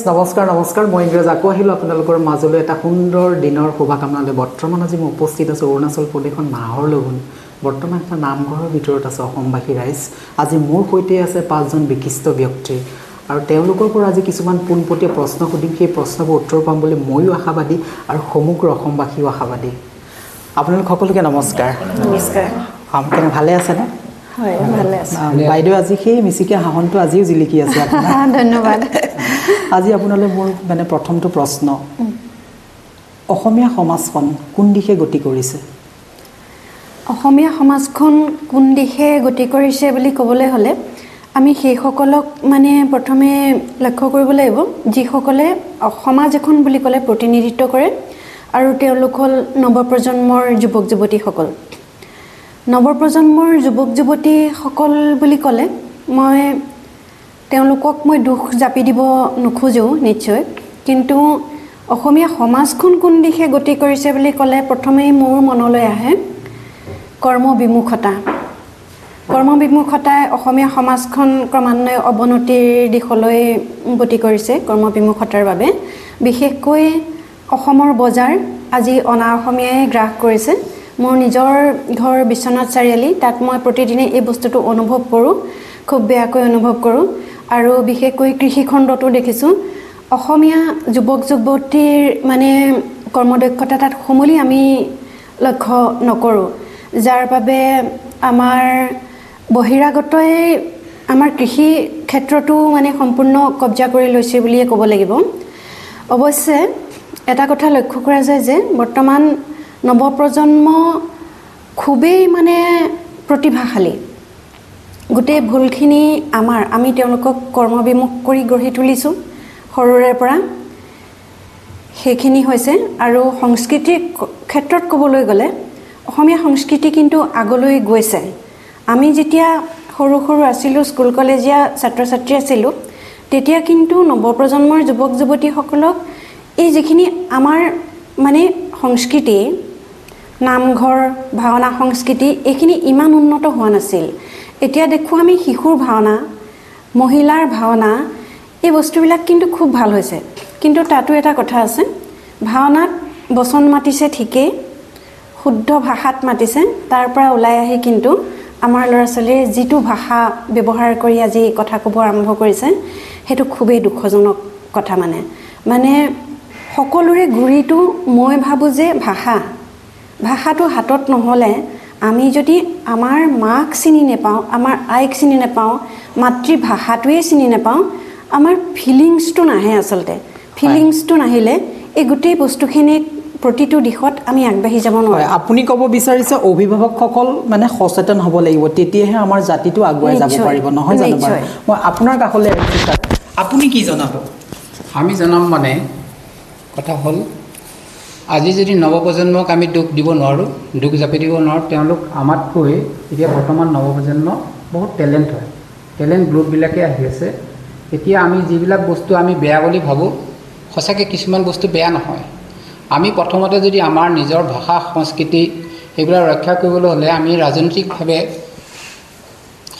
নমস্কাৰ মই ইংৰাজ আকৌ আহিলোঁ আপোনালোকৰ মাজলৈ এটা সুন্দৰ দিনৰ শুভকামনালৈ। বৰ্তমান আজি মই উপস্থিত আছোঁ অৰুণাচল প্ৰদেশৰ নাহৰলগুন। বৰ্তমান এটা নামঘৰৰ ভিতৰত আছে অসমবাসী ৰাইজ। আজি মোৰ সৈতে আছে 5জন বিশিষ্ট ব্যক্তি আৰু তেওঁলোকৰ পৰা আজি কিছুমান পোনপটীয়া প্ৰশ্ন সুধিম। সেই প্ৰশ্নবোৰ উত্তৰ পাম বুলি ময়ো আশাবাদী আৰু সমগ্ৰ অসমবাসীও আশাবাদী। আপোনালোক সকলোকে নমস্কাৰ। নমস্কাৰ। কেনে ভালে আছেনে? হয়, ভালে আছে। বাইদেউ আজি সেই মিচিকীয়া হাঁহনটো আজিও জিলিকি আছে। ধন্যবাদ। আজি আপোনালৈ মোৰ মানে প্ৰথমটো প্ৰশ্ন, অসমীয়া সমাজখন কোন দিশে গতি কৰিছে? অসমীয়া সমাজখন কোন দিশে গতি কৰিছে বুলি ক'বলৈ হ'লে আমি সেইসকলক মানে প্ৰথমে লক্ষ্য কৰিব লাগিব যিসকলে সমাজ এখন বুলি ক'লে প্ৰতিনিধিত্ব কৰে আৰু তেওঁলোক হ'ল নৱপ্ৰজন্মৰ যুৱক যুৱতীসকল। নৱপ্ৰজন্মৰ যুৱক যুৱতীসকল বুলি ক'লে তেওঁলোকক মই দুখ জাপি দিব নোখোজোঁ নিশ্চয়, কিন্তু অসমীয়া সমাজখন কোন দিশে গতি কৰিছে বুলি ক'লে প্ৰথমেই মোৰ মনলৈ আহে কৰ্মবিমুখতা। কৰ্মবিমুখতাই অসমীয়া সমাজখন ক্ৰমান্বয়ে অৱনতিৰ দিশলৈ গতি কৰিছে। কৰ্মবিমুখতাৰ বাবে বিশেষকৈ অসমৰ বজাৰ আজি অনা অসমীয়াই গ্ৰাস কৰিছে। মোৰ নিজৰ ঘৰ বিশ্বনাথ চাৰিআলি, তাত মই প্ৰতিদিনে এই বস্তুটো অনুভৱ কৰোঁ, খুব বেয়াকৈ অনুভৱ কৰোঁ। আৰু বিশেষকৈ কৃষিখণ্ডতো দেখিছোঁ অসমীয়া যুৱক যুৱতীৰ মানে কৰ্মদক্ষতা তাত সমূলি আমি লক্ষ্য নকৰোঁ, যাৰ বাবে আমাৰ বহিৰাগতই আমাৰ কৃষি ক্ষেত্ৰতো মানে সম্পূৰ্ণ কব্জা কৰি লৈছে বুলিয়ে ক'ব লাগিব। অৱশ্যে এটা কথা লক্ষ্য কৰা যায় যে বৰ্তমান নৱপ্ৰজন্ম খুবেই মানে প্ৰতিভাশালী। গোটেই ভুলখিনি আমি তেওঁলোকক কৰ্মবিমুখ কৰি গঢ়ি তুলিছোঁ সৰুৰে পৰা, সেইখিনি হৈছে। আৰু সংস্কৃতিৰ ক্ষেত্ৰত ক'বলৈ গ'লে অসমীয়া সংস্কৃতি কিন্তু আগলৈ গৈছে। আমি যেতিয়া সৰু সৰু আছিলোঁ, স্কুল কলেজীয়া ছাত্ৰ ছাত্ৰী আছিলোঁ, তেতিয়া কিন্তু নৱপ্ৰজন্মৰ যুৱক যুৱতীসকলক এই যিখিনি আমাৰ মানে সংস্কৃতি, নামঘৰ ভাওনা সংস্কৃতি, এইখিনি ইমান উন্নত হোৱা নাছিল। এতিয়া দেখোঁ আমি শিশুৰ ভাওনা, মহিলাৰ ভাওনা, এই বস্তুবিলাক কিন্তু খুব ভাল হৈছে। কিন্তু তাতো এটা কথা আছে, ভাওনাত বচন মাতিছে ঠিকেই, শুদ্ধ ভাষাত মাতিছে, তাৰ পৰা ওলাই আহি কিন্তু আমাৰ ল'ৰা ছোৱালীয়ে যিটো ভাষা ব্যৱহাৰ কৰি আজি কথা ক'ব আৰম্ভ কৰিছে, সেইটো খুবেই দুখজনক কথা। মানে সকলোৰে গুৰিটো মই ভাবোঁ যে ভাষাটো হাতত নহ'লে আমি যদি আমাৰ মাক চিনি নেপাওঁ, আমাৰ আইক চিনি নেপাওঁ, মাতৃভাষাটোৱে চিনি নেপাওঁ, আমাৰ ফিলিংছটো নাহে। আচলতে ফিলিংছটো নাহিলে এই গোটেই বস্তুখিনিত প্ৰতিটো দিশত আমি আগবাঢ়ি যাব নোৱাৰোঁ। আপুনি ক'ব বিচাৰিছে অভিভাৱকসকল মানে সচেতন হ'ব লাগিব, তেতিয়াহে আমাৰ জাতিটো আগুৱাই যাব পাৰিব, নহয় জানো? মই আপোনাৰ কাষলৈ আহিছোঁ, আপুনি কি জনাব? আমি জনাম মানে কথা হ'ল, আজি যদি নৱপ্ৰজন্মক আমি দুখ দিব নোৱাৰোঁ, দুখ জাপি দিব নোৱাৰোঁ, তেওঁলোক আমাতকৈ এতিয়া বৰ্তমান নৱপ্ৰজন্ম বহুত টেলেণ্ট হয়, টেলেণ্ট গ্ৰুপবিলাকে আহি আছে। এতিয়া আমি যিবিলাক বস্তু আমি বেয়া বুলি ভাবোঁ, সঁচাকৈ কিছুমান বস্তু বেয়া নহয়। আমি প্ৰথমতে যদি আমাৰ নিজৰ ভাষা সংস্কৃতি সেইবিলাক ৰক্ষা কৰিবলৈ হ'লে আমি ৰাজনৈতিকভাৱে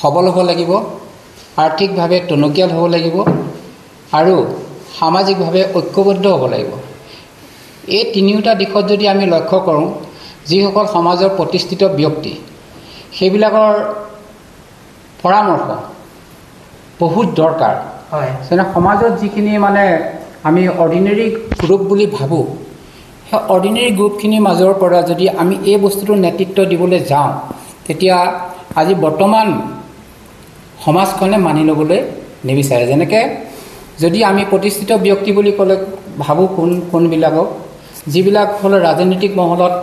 সবল হ'ব লাগিব, আৰ্থিকভাৱে টনকিয়াল হ'ব লাগিব আৰু সামাজিকভাৱে ঐক্যবদ্ধ হ'ব লাগিব। এই তিনিওটা দিশত যদি আমি লক্ষ্য কৰোঁ, যিসকল সমাজৰ প্ৰতিষ্ঠিত ব্যক্তি সেইবিলাকৰ পৰামৰ্শ বহুত দৰকাৰ। যেনে সমাজত যিখিনি মানে আমি অৰ্ডিনেৰী গ্ৰুপ বুলি ভাবোঁ, সেই অৰ্ডিনেৰী গ্ৰুপখিনিৰ মাজৰ পৰা যদি আমি এই বস্তুটোৰ নেতৃত্ব দিবলৈ যাওঁ, তেতিয়া আজি বৰ্তমান সমাজখনে মানি ল'বলৈ নিবিচাৰে। যেনেকৈ যদি আমি প্ৰতিষ্ঠিত ব্যক্তি বুলি ক'লে ভাবোঁ কোনবিলাকক, যিবিলাক হ'লে ৰাজনৈতিক মহলত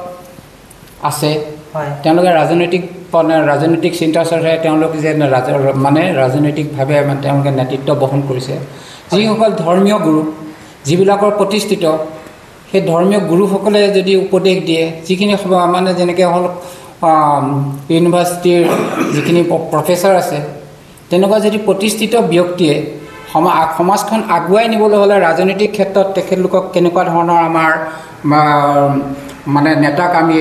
আছে, তেওঁলোকে ৰাজনৈতিক চিন্তা চৰ্চাৰে তেওঁলোক যে ৰাজনৈতিকভাৱে তেওঁলোকে নেতৃত্ব বহন কৰিছে। যিসকল ধৰ্মীয় গুৰু, যিবিলাকৰ প্ৰতিষ্ঠিত, সেই ধৰ্মীয় গুৰুসকলে যদি উপদেশ দিয়ে, যিখিনি মানে যেনেকৈ হ'ল ইউনিভাৰ্চিটিৰ যিখিনি প্ৰফেচাৰ আছে, তেনেকুৱা যদি প্ৰতিষ্ঠিত ব্যক্তিয়ে সমাজখন আগুৱাই নিবলৈ হ'লে ৰাজনৈতিক ক্ষেত্ৰত তেখেতলোকক কেনেকুৱা ধৰণৰ আমাৰ মানে নেতাক আমি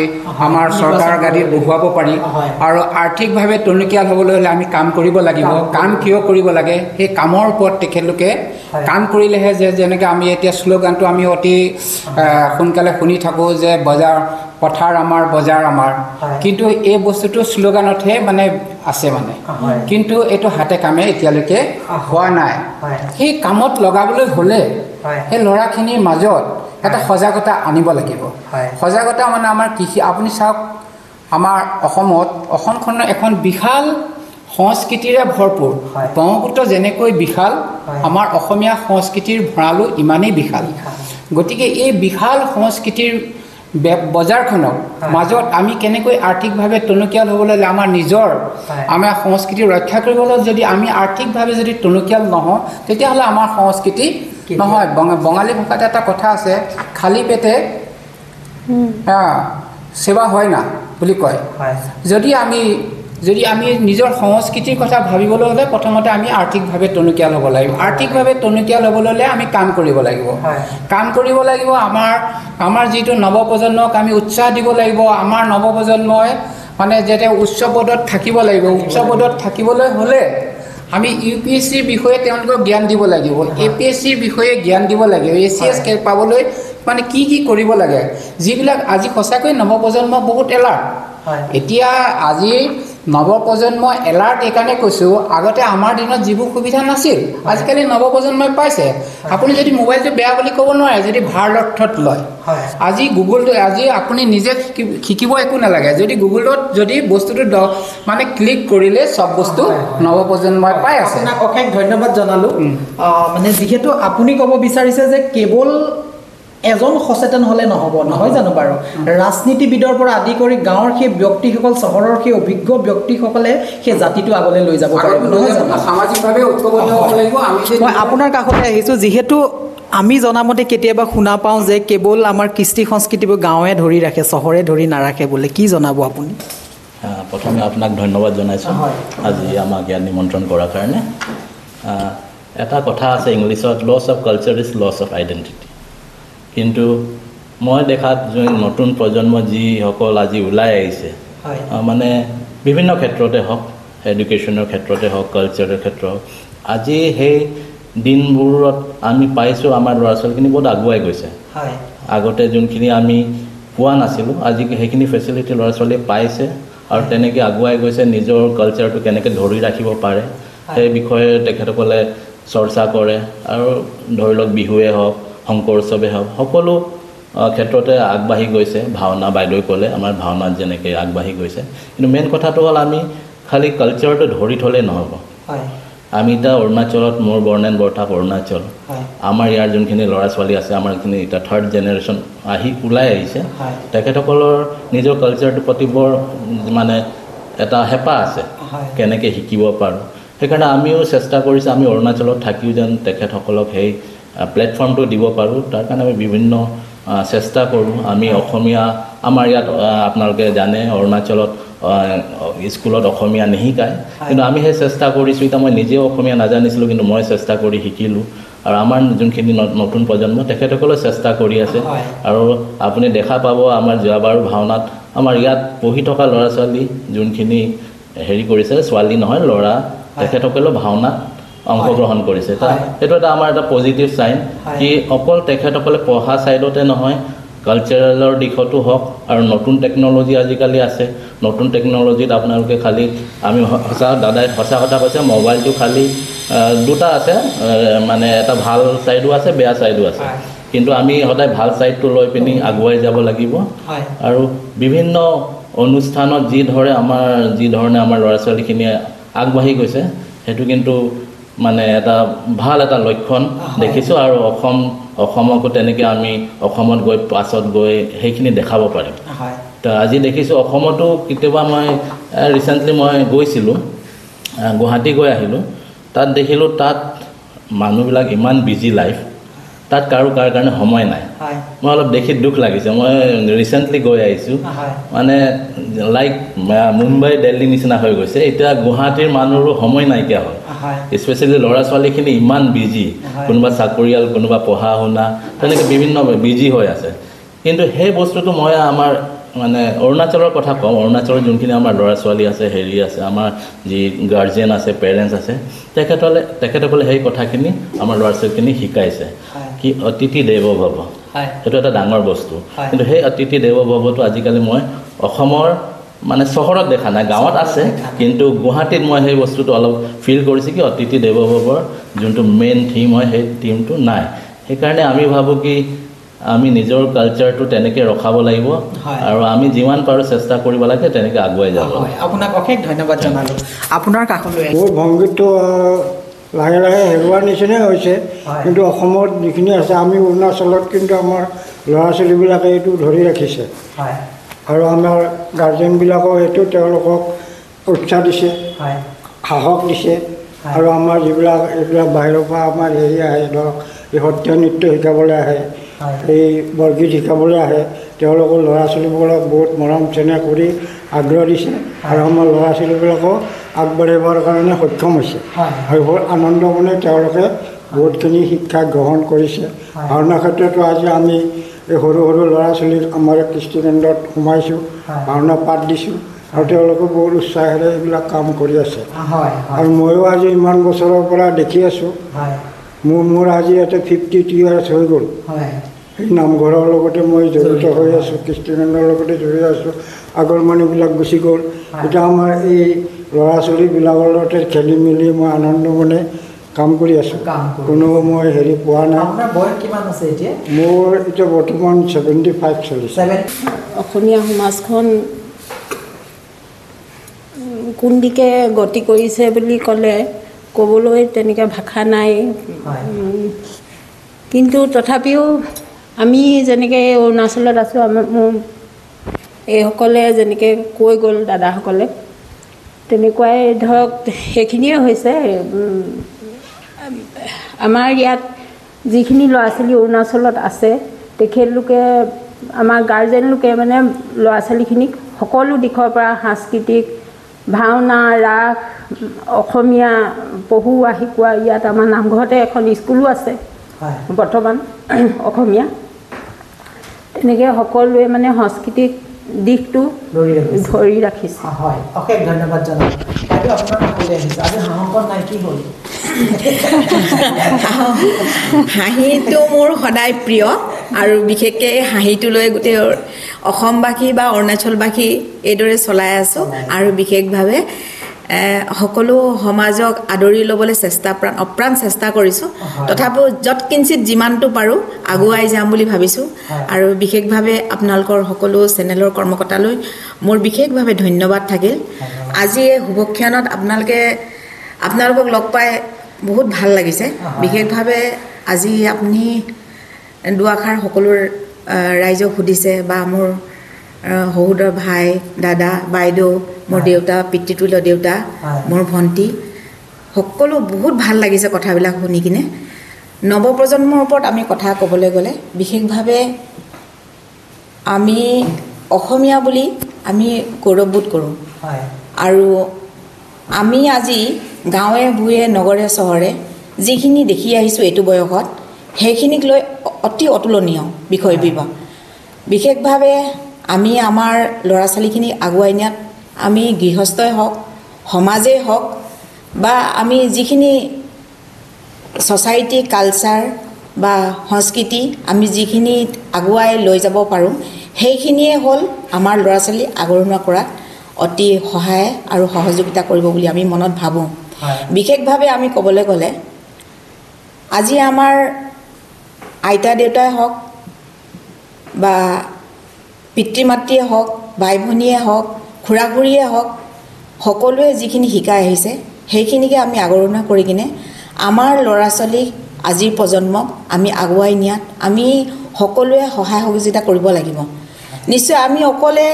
আমাৰ চৰকাৰ গাদীত বহুৱাব পাৰি আৰু আৰ্থিকভাৱে টনকিয়াল হ'বলৈ হ'লে আমি কাম কৰিব লাগিব। কাম কিয় কৰিব লাগে, সেই কামৰ ওপৰত তেখেতলোকে কাম কৰিলেহে যেনেকৈ আমি এতিয়া শ্লোগানটো আমি অতি সোনকালে শুনি থাকোঁ যে বজাৰ পথাৰ আমাৰ বজাৰ আমাৰ, কিন্তু এই বস্তুটো শ্লোগানতহে মানে আছে মানে, কিন্তু এইটো হাতে কামে এতিয়ালৈকে হোৱা নাই। সেই কামত লগাবলৈ হ'লে সেই ল'ৰাখিনিৰ মাজত এটা সজাগতা আনিব লাগিব। সজাগতা মানে আমাৰ কৃষি, আপুনি চাওক আমাৰ অসমখন এখন বিশাল সংস্কৃতিৰে ভৰপূৰ। ব্ৰহ্মপুত্ৰ যেনেকৈ বিশাল, আমাৰ অসমীয়া সংস্কৃতিৰ ভঁৰালো ইমানেই বিশাল। গতিকে এই বিশাল সংস্কৃতিৰ বজাৰখনৰ মাজত আমি কেনেকৈ আৰ্থিকভাৱে টনকিয়াল হ'বলৈ হ'লে আমাৰ সংস্কৃতি ৰক্ষা কৰিবলৈ যদি আমি আৰ্থিকভাৱে যদি টনকিয়াল নহওঁ, তেতিয়াহ'লে আমাৰ সংস্কৃতি নহয়। বঙালী ভাষাত এটা কথা আছে, খালী পেটে সেৱা হয় না বুলি কয়। যদি আমি নিজৰ সংস্কৃতিৰ কথা ভাবিবলৈ হ'লে প্ৰথমতে আমি আৰ্থিকভাৱে টনকিয়াল হ'ব লাগিব। আৰ্থিকভাৱে টনকিয়াল হ'বলৈ হ'লে আমি কাম কৰিব লাগিব। আমাৰ যিটো নৱপ্ৰজন্মক আমি উৎসাহ দিব লাগিব। আমাৰ নৱপ্ৰজন্মই মানে যাতে উচ্চ পদত থাকিব লাগিব। উচ্চ পদত থাকিবলৈ হ'লে আমি UPSCৰ বিষয়ে তেওঁলোকক জ্ঞান দিব লাগিব, APSCৰ বিষয়ে জ্ঞান দিব লাগিব, ACS পাবলৈ মানে কি কৰিব লাগে, যিবিলাক আজি সঁচাকৈ নৱপ্ৰজন্ম বহুত এলাৰ্ট। এতিয়া আজি নৱপ্ৰজন্ম এলাৰ্ট এইকাৰণে কৈছোঁ, আগতে আমাৰ দিনত যিবোৰ সুবিধা নাছিল আজিকালি নৱপ্ৰজন্মই পাইছে। আপুনি যদি মোবাইলটো বেয়া বুলি ক'ব নোৱাৰে যদি ভাল অৰ্থত লয়। আজি আজি আপুনি নিজে শিকিব একো নালাগে, যদি গুগলত যদি বস্তুটো মানে ক্লিক কৰিলে চব বস্তু নৱপ্ৰজন্মই পাই আছে। আপোনাক অশেষ ধন্যবাদ জনালোঁ। মানে যিহেতু আপুনি ক'ব বিচাৰিছে যে কেৱল এজন সচেতন হ'লে নহ'ব, নহয় জানো বাৰু? ৰাজনীতিবিদৰ পৰা আদি কৰি গাঁৱৰ সেই ব্যক্তিসকল, চহৰৰ সেই অভিজ্ঞ ব্যক্তিসকলে সেই জাতিটো আগলৈ লৈ যাব পাৰিব, নহয় জানো? সামাজিকভাৱে ঐক্যবদ্ধ হ'ব লাগিব। মই আপোনাৰ কাষতে আহিছোঁ, যিহেতু আমি জনামতে কেতিয়াবা শুনা পাওঁ যে কেৱল আমাৰ কৃষ্টি সংস্কৃতিবোৰ গাঁৱে ধৰি ৰাখে, চহৰে ধৰি নাৰাখে বোলে, কি জনাব আপুনি? প্ৰথমে আপোনাক ধন্যবাদ জনাইছোঁ আজি আমাক ইয়াত নিমন্ত্ৰণ কৰাৰ কাৰণে। এটা কথা আছে ইংলিছত, loss of culture is loss of identity. কিন্তু মই দেখাত নতুন প্ৰজন্ম যিসকল আজি ওলাই আহিছে, মানে বিভিন্ন ক্ষেত্ৰতে হওক, এডুকেশ্যনৰ ক্ষেত্ৰতে হওক, কালচাৰৰ ক্ষেত্ৰত হওক, আজি সেই দিনবোৰত আমি পাইছোঁ আমাৰ ল'ৰা ছোৱালীখিনি বহুত আগুৱাই গৈছে। আগতে যোনখিনি আমি পোৱা নাছিলোঁ, আজি সেইখিনি ফেচিলিটি ল'ৰা ছোৱালীয়ে পাইছে আৰু তেনেকৈ আগুৱাই গৈছে। নিজৰ কালচাৰটো কেনেকৈ ধৰি ৰাখিব পাৰে সেই বিষয়ে তেখেতসকলে চৰ্চা কৰে। আৰু ধৰি লওক বিহুৱে হওক, শংকৰ উৎসৱে হওক, সকলো ক্ষেত্ৰতে আগবাঢ়ি গৈছে। ভাওনা বাইদেৱে ক'লে আমাৰ ভাওনাত যেনেকৈ আগবাঢ়ি গৈছে। কিন্তু মেইন কথাটো হ'ল আমি খালি কালচাৰটো ধৰি থ'লেই নহ'ব। আমি এতিয়া অৰুণাচলত, মোৰ বৰ্ণেন বৰঠাক অৰুণাচল, আমাৰ ইয়াৰ যোনখিনি ল'ৰা ছোৱালী আছে, আমাৰ এইখিনি এতিয়া থাৰ্ড জেনেৰেশ্যন ওলাই আহিছে, তেখেতসকলৰ নিজৰ কালচাৰটোৰ প্ৰতি বৰ মানে এটা হেঁপাহ আছে, কেনেকৈ শিকিব পাৰোঁ। সেইকাৰণে আমিও চেষ্টা কৰিছোঁ, আমি অৰুণাচলত থাকিও যেন তেখেতসকলক সেই প্লেটফৰ্মটো দিব পাৰোঁ। তাৰ কাৰণে আমি বিভিন্ন চেষ্টা কৰোঁ। আমি অসমীয়া, আমাৰ ইয়াত আপোনালোকে জানে অৰুণাচলত স্কুলত অসমীয়া নিশিকায়, কিন্তু আমি সেই চেষ্টা কৰিছোঁ। এতিয়া মই নিজেও অসমীয়া নাজানিছিলোঁ, কিন্তু মই চেষ্টা কৰি শিকিলোঁ। আৰু আমাৰ যোনখিনি নতুন প্ৰজন্ম তেখেতসকলে চেষ্টা কৰি আছে। আৰু আপুনি দেখা পাব আমাৰ যোৱাবাৰ ভাওনাত আমাৰ ইয়াত পঢ়ি থকা ল'ৰা ছোৱালী যোনখিনি হেৰি কৰিছে, ছোৱালী নহয় ল'ৰা, তেখেতসকলেও ভাওনাত অংশগ্ৰহণ কৰিছে। সেইটো এটা আমাৰ এটা পজিটিভ চাইন, কি অকল তেখেতসকলে পঢ়া ছাইডতে নহয়, কালচাৰেলৰ দিশতো হওক। আৰু নতুন টেকন'লজি আজিকালি আছে, নতুন টেকন'লজিত আপোনালোকে খালী আমি দাদাই সঁচা কথা কৈছে, মোবাইলটো খালী দুটা আছে, মানে এটা ভাল ছাইডো আছে, বেয়া ছাইডো আছে। কিন্তু আমি সদায় ভাল ছাইডটো লৈ পিনি আগুৱাই যাব লাগিব। আৰু বিভিন্ন অনুষ্ঠানত যি ধৰণে আমাৰ ল'ৰা ছোৱালীখিনিয়ে আগবাঢ়ি গৈছে, সেইটো কিন্তু মানে এটা ভাল এটা লক্ষণ দেখিছোঁ। আৰু অসমকো তেনেকৈ আমি অসমত গৈ পাছত গৈ সেইখিনি দেখাব পাৰিম। তো আজি দেখিছোঁ অসমতো কেতিয়াবা মই ৰিচেণ্টলি মই গৈছিলোঁ, গুৱাহাটী গৈ আহিলোঁ, তাত দেখিলোঁ তাত মানুহবিলাক ইমান বিজি লাইফ, তাত কাৰ কাৰণে সময় নাই। মই অলপ দেখি দুখ লাগিছে। মই ৰিচেণ্টলি গৈ আহিছোঁ, মানে লাইক মুম্বাই দিল্লী নিচিনা হৈ গৈছে। এতিয়া গুৱাহাটীৰ মানুহৰো সময় নাইকিয়া হয়, স্পেচিয়েলি ল'ৰা ছোৱালীখিনি ইমান বিজি, কোনোবা চাকৰিয়াল, কোনোবা পঢ়া শুনা, তেনেকৈ বিভিন্ন বিজি হৈ আছে। কিন্তু সেই বস্তুটো মই আমাৰ মানে অৰুণাচলৰ কথা কওঁ, অৰুণাচলৰ যোনখিনি আমাৰ ল'ৰা ছোৱালী আছে, হেৰি আছে, আমাৰ যি গাৰ্জেন আছে, পেৰেণ্টছ আছে, তেখেতসকলে সেই কথাখিনি আমাৰ ল'ৰা ছোৱালীখিনি শিকাইছে কি অতিথি দেৱ ভৱ, সেইটো এটা ডাঙৰ বস্তু। কিন্তু সেই অতিথি দেৱ ভৱটো আজিকালি মই অসমৰ মানে চহৰত দেখা নাই, গাঁৱত আছে, কিন্তু গুৱাহাটীত মই সেই বস্তুটো অলপ ফিল কৰিছোঁ কি অতিথি দেৱ ভৱৰ যোনটো মেইন থিম হয় সেই থিমটো নাই। সেইকাৰণে আমি ভাবোঁ কি আমি নিজৰ কালচাৰটো তেনেকৈ ৰখাব লাগিব আৰু আমি যিমান পাৰোঁ চেষ্টা কৰিব লাগে তেনেকৈ আগুৱাই যাব। আপোনাক অশেষ ধন্যবাদ জনালোঁ। আপোনাৰ কাষলৈ মোৰ ভংগীটো লাহে লাহে হেৰুৱাৰ নিচিনাই হৈছে, কিন্তু অসমত যিখিনি আছে, আমি অৰুণাচলত কিন্তু আমাৰ ল'ৰা ছোৱালীবিলাকে এইটো ধৰি ৰাখিছে আৰু আমাৰ গাৰ্জেনবিলাকেও এইটো তেওঁলোকক উৎসাহ দিছে, সাহস দিছে। আৰু আমাৰ এইবিলাক বাহিৰৰ পৰা আমাৰ হেৰি আহে, ধৰক এই সত্ৰীয়া নৃত্য শিকাবলৈ আহে, এই বৰগীত শিকাবলৈ আহে, তেওঁলোকৰ ল'ৰা ছোৱালীবিলাকক বহুত মৰম চেনেহ কৰি আগ্ৰহ দিছে আৰু আমাৰ ল'ৰা ছোৱালীবিলাকো আগবাঢ়িবৰ কাৰণে সক্ষম হৈছে আৰু বহুত আনন্দ মনে তেওঁলোকে বহুতখিনি শিক্ষা গ্ৰহণ কৰিছে। ভাওনা ক্ষেত্ৰতো আজি আমি এই সৰু সৰু ল'ৰা ছোৱালীৰ আমাৰ কৃষ্টি কেন্দ্ৰত সোমাইছোঁ, ভাওনা পাঠ দিছোঁ আৰু তেওঁলোকে বহুত উৎসাহেৰে এইবিলাক কাম কৰি আছে। আৰু ময়ো আজি ইমান বছৰৰ পৰা দেখি আছোঁ, মোৰ আজি ইয়াতে 52 years হৈ গ'ল। এই নামঘৰৰ লগতে মই জড়িত হৈ আছোঁ, কৃষ্টি কেন্দ্ৰৰ লগতে জড়িত আছোঁ। আগৰ মানুহবিলাক গুচি গ'ল, এতিয়া আমাৰ এই ল'ৰা ছোৱালীবিলাকৰ লগতে খেলি মেলি মই আনন্দ মনে কাম কৰি আছোঁ, কোনো মই হেৰি পোৱা নাই। মোৰ এতিয়া বৰ্তমান 75 চলিছে। অসমীয়া সমাজখন কোন দিশে গতি কৰিছে বুলি ক'লে ক'বলৈ তেনেকৈ ভাষা নাই, কিন্তু তথাপিও আমি যেনেকৈ অৰুণাচলত আছোঁ, মোৰ এইসকলে যেনেকৈ কৈ গ'ল দাদাসকলে, তেনেকুৱাই ধৰক সেইখিনিয়ে হৈছে। আমাৰ ইয়াত যিখিনি ল'ৰা ছোৱালী অৰুণাচলত আছে, তেখেতলোকে আমাৰ গাৰ্জেন লোকে মানে ল'ৰা ছোৱালীখিনিক সকলো দিশৰ পৰা সাংস্কৃতিক ভাওনা, ৰাস, অসমীয়া পঢ়ুৱা শিকোৱা, ইয়াত আমাৰ নামঘৰতে এখন স্কুলো আছে বৰ্তমান অসমীয়া, তেনেকৈ সকলোৱে মানে সাংস্কৃতিক দিশটো ধৰি ৰাখিছে। অশেষ ধন্যবাদ জনালোঁ। আপোনাৰ কাষলৈ আহিছোঁ, আজি হাঁহকণ নাই, কি হ'ল? হাঁহিটো মোৰ সদায় প্ৰিয় আৰু বিশেষকৈ হাঁহিটো লৈ গোটেই অসমবাসী বা অৰুণাচলবাসী এইদৰে চলাই আছোঁ আৰু বিশেষভাৱে সকলো সমাজক আদৰি ল'বলৈ অপ্ৰাণ চেষ্টা কৰিছোঁ। তথাপিও য'ত কিঞ্চিত যিমানটো পাৰোঁ আগুৱাই যাম বুলি ভাবিছোঁ আৰু বিশেষভাৱে আপোনালোকৰ সকলো চেনেলৰ কৰ্মকৰ্তালৈ মোৰ বিশেষভাৱে ধন্যবাদ থাকিল। আজি এই শুভক্ষণত আপোনালোকক লগ পাই বহুত ভাল লাগিছে। বিশেষভাৱে আজি আপুনি দুআষাৰ সকলো ৰাইজক সুধিছে বা মোৰ সহোদৰ ভাই, দাদা, বাইদেউ, মোৰ দেউতা, পিতৃতুল্য দেউতা, মোৰ ভণ্টি, সকলো বহুত ভাল লাগিছে কথাবিলাক শুনি কিনে। নৱপ্ৰজন্মৰ ওপৰত আমি কথা ক'বলৈ গ'লে বিশেষভাৱে আমি অসমীয়া বুলি আমি গৌৰৱবোধ কৰোঁ আৰু আমি আজি গাঁৱে ভূঞে নগৰে চহৰে যিখিনি দেখি আহিছোঁ এইটো বয়সত, সেইখিনিক লৈ অতি অতুলনীয় বিষয় বিভাগ। বিশেষভাৱে আমি আমাৰ ল'ৰা ছোৱালীখিনিক আগুৱাই নিয়াত আমি গৃহস্থই হওক, সমাজেই হওক বা আমি যিখিনি ছ'চাইটি কালচাৰ বা সংস্কৃতি আমি যিখিনি আগুৱাই লৈ যাব পাৰোঁ, সেইখিনিয়ে হ'ল আমাৰ ল'ৰা ছোৱালী আগৰণুৱা কৰাত অতি সহায় আৰু সহযোগিতা কৰিব বুলি আমি মনত ভাবোঁ। বিশেষভাৱে আমি ক'বলৈ গ'লে আজি আমাৰ আইতা দেউতাই হওক বা পিতৃ মাতৃয়ে হওক, ভাই ভনীয়ে হওক, খুৰা খুৰীয়ে হওক, সকলোৱে যিখিনি শিকাই আহিছে সেইখিনিকে আমি আগৰণুৱা কৰি কিনে আমাৰ ল'ৰা ছোৱালীক আজিৰ প্ৰজন্মক আমি আগুৱাই নিয়াত আমি সকলোৱে সহায় সহযোগিতা কৰিব লাগিব। নিশ্চয় আমি অকলে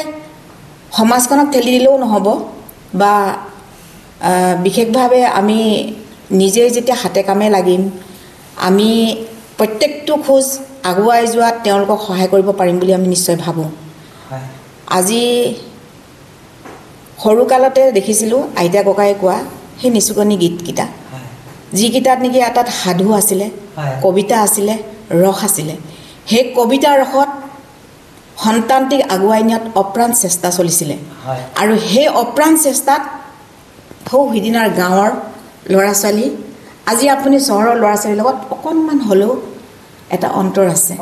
সমাজখনক ঠেলি দিলেও নহ'ব বা বিশেষভাৱে আমি নিজেই যেতিয়া হাতে কামে লাগিম, আমি প্ৰত্যেকটো খোজ আগুৱাই যোৱাত তেওঁলোকক সহায় কৰিব পাৰিম বুলি আমি নিশ্চয় ভাবোঁ। আজি সৰুকালতে দেখিছিলোঁ আইতা ককাই কোৱা সেই নিচুকনি গীতকেইটা, যিকেইটাত নেকি এটাত সাধু আছিলে, কবিতা আছিলে, ৰস আছিলে। সেই কবিতা ৰসত সন্তানটিক আগুৱাই নিয়াত অপ্ৰাণ চেষ্টা চলিছিলে আৰু সেই অপ্ৰাণ চেষ্টাত সৌ সিদিনাৰ গাঁৱৰ ল'ৰা ছোৱালী আজি আপুনি চহৰৰ ল'ৰা ছোৱালীৰ লগত অকণমান হ'লেও এটা অন্তৰ আছে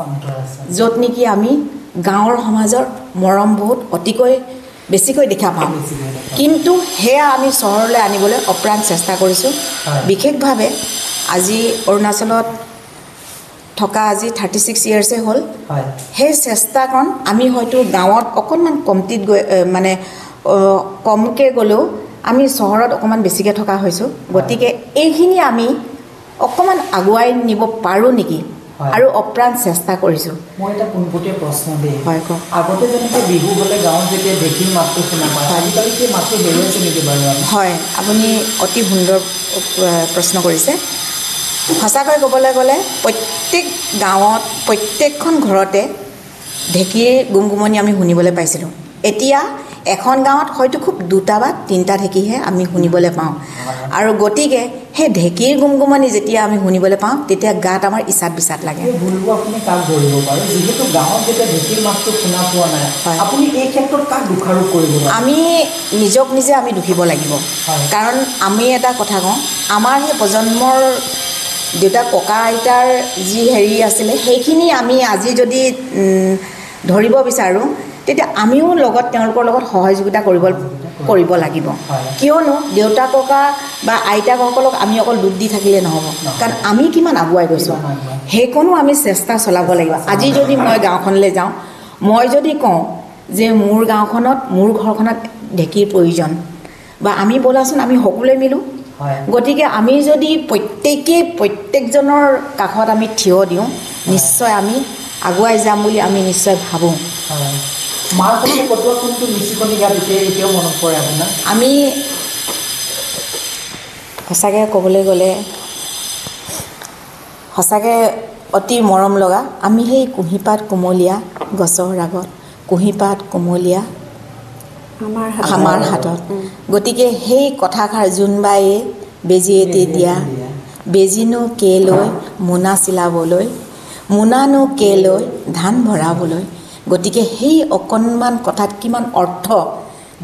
য'ত নেকি আমি গাঁৱৰ সমাজৰ মৰম বহুত অতিকৈ বেছিকৈ দেখা পাওঁ কিন্তু সেয়া আমি চহৰলৈ আনিবলৈ অপ্ৰাণ চেষ্টা কৰিছোঁ বিশেষভাৱে আজি অৰুণাচলত থকা আজি 36 ইয়াৰ্ছে হ'ল সেই চেষ্টাকণ আমি হয়তো গাঁৱত অকণমান কমতিত গৈ মানে কমকৈ গ'লেও আমি চহৰত অকণমান বেছিকৈ থকা হৈছোঁ গতিকে এইখিনি আমি অকণমান আগুৱাই নিব পাৰোঁ নেকি আৰু অপ্ৰাণ চেষ্টা কৰিছোঁ মই এটা পোনপটীয়া প্ৰশ্ন দেই হয় কওক আগতে যেনেকৈ বিহু হ'লে গাঁৱত যেতিয়া ঢেঁকীৰ মাতটো শুনা পায় আজিকালি সেই মাতটো হেৰুৱাইছে নেকি বাৰু হয় আপুনি অতি সুন্দৰ প্ৰশ্ন কৰিছে সঁচাকৈ ক'বলৈ গ'লে প্ৰত্যেক গাঁৱত প্ৰত্যেকখন ঘৰতে ঢেঁকীৰ গুমগুমনি আমি শুনিবলৈ পাইছিলোঁ এতিয়া এখন গাঁৱত হয়তো খুব 2টা বা 3টা ঢেঁকীহে আমি শুনিবলৈ পাওঁ আৰু গতিকে সেই ঢেঁকীৰ গুমগুমনি যেতিয়া আমি শুনিবলৈ পাওঁ তেতিয়া গাত আমাৰ ইচাত বিচাত লাগে ভুলবোৰ আপুনি কাক ধৰিব পাৰে যিহেতু গাঁৱত যেতিয়া ঢেঁকীৰ মাতটো শুনা পোৱা নাই আপুনি এই ক্ষেত্ৰত কাক দোষাৰোপ কৰিব আমি নিজক নিজে আমি দুখিব লাগিব কাৰণ আমি এটা কথা কওঁ আমাৰ সেই প্ৰজন্মৰ দেউতা ককা আইতাৰ যি হেৰি আছিলে সেইখিনি আমি আজি যদি ধৰিব বিচাৰোঁ তেতিয়া আমিও লগত তেওঁলোকৰ লগত সহযোগিতা কৰিব লাগিব কিয়নো দেউতা ককা বা আইতাসকলক আমি অকল দুখ দি থাকিলে নহ'ব কাৰণ আমি কিমান আগুৱাই গৈছোঁ সেইকণো আমি চেষ্টা চলাব লাগিব আজি যদি মই গাঁওখনলৈ যাওঁ মই যদি কওঁ যে মোৰ গাঁওখনত মোৰ ঘৰখনত ঢেঁকীৰ প্ৰয়োজন বা আমি ব'লাচোন আমি সকলোৱে মিলোঁ গতিকে আমি যদি প্ৰত্যেকজনৰ কাষত আমি থিয় দিওঁ নিশ্চয় আমি আগুৱাই যাম বুলি আমি নিশ্চয় ভাবোঁ মাৰ সৈতে কটোৱা কোনটো নিচুকনি গাত এতিয়াও মনত পৰে আপোনাৰ আমি সঁচাকৈ ক'বলৈ গ'লে সঁচাকৈ অতি মৰম লগা আমি সেই কুঁহিপাত কুমলীয়া গছৰ আগত কুঁহিপাত কুমলীয়া আমাৰ হাতত গতিকে সেই কথাষাৰ জোনবায়ে বেজী এটি দিয়া বেজীনো কেলৈ মোনা চিলাবলৈ মোনানো কেলৈ ধান ভৰাবলৈ গতিকে সেই অকণমান কথাত কিমান অৰ্থ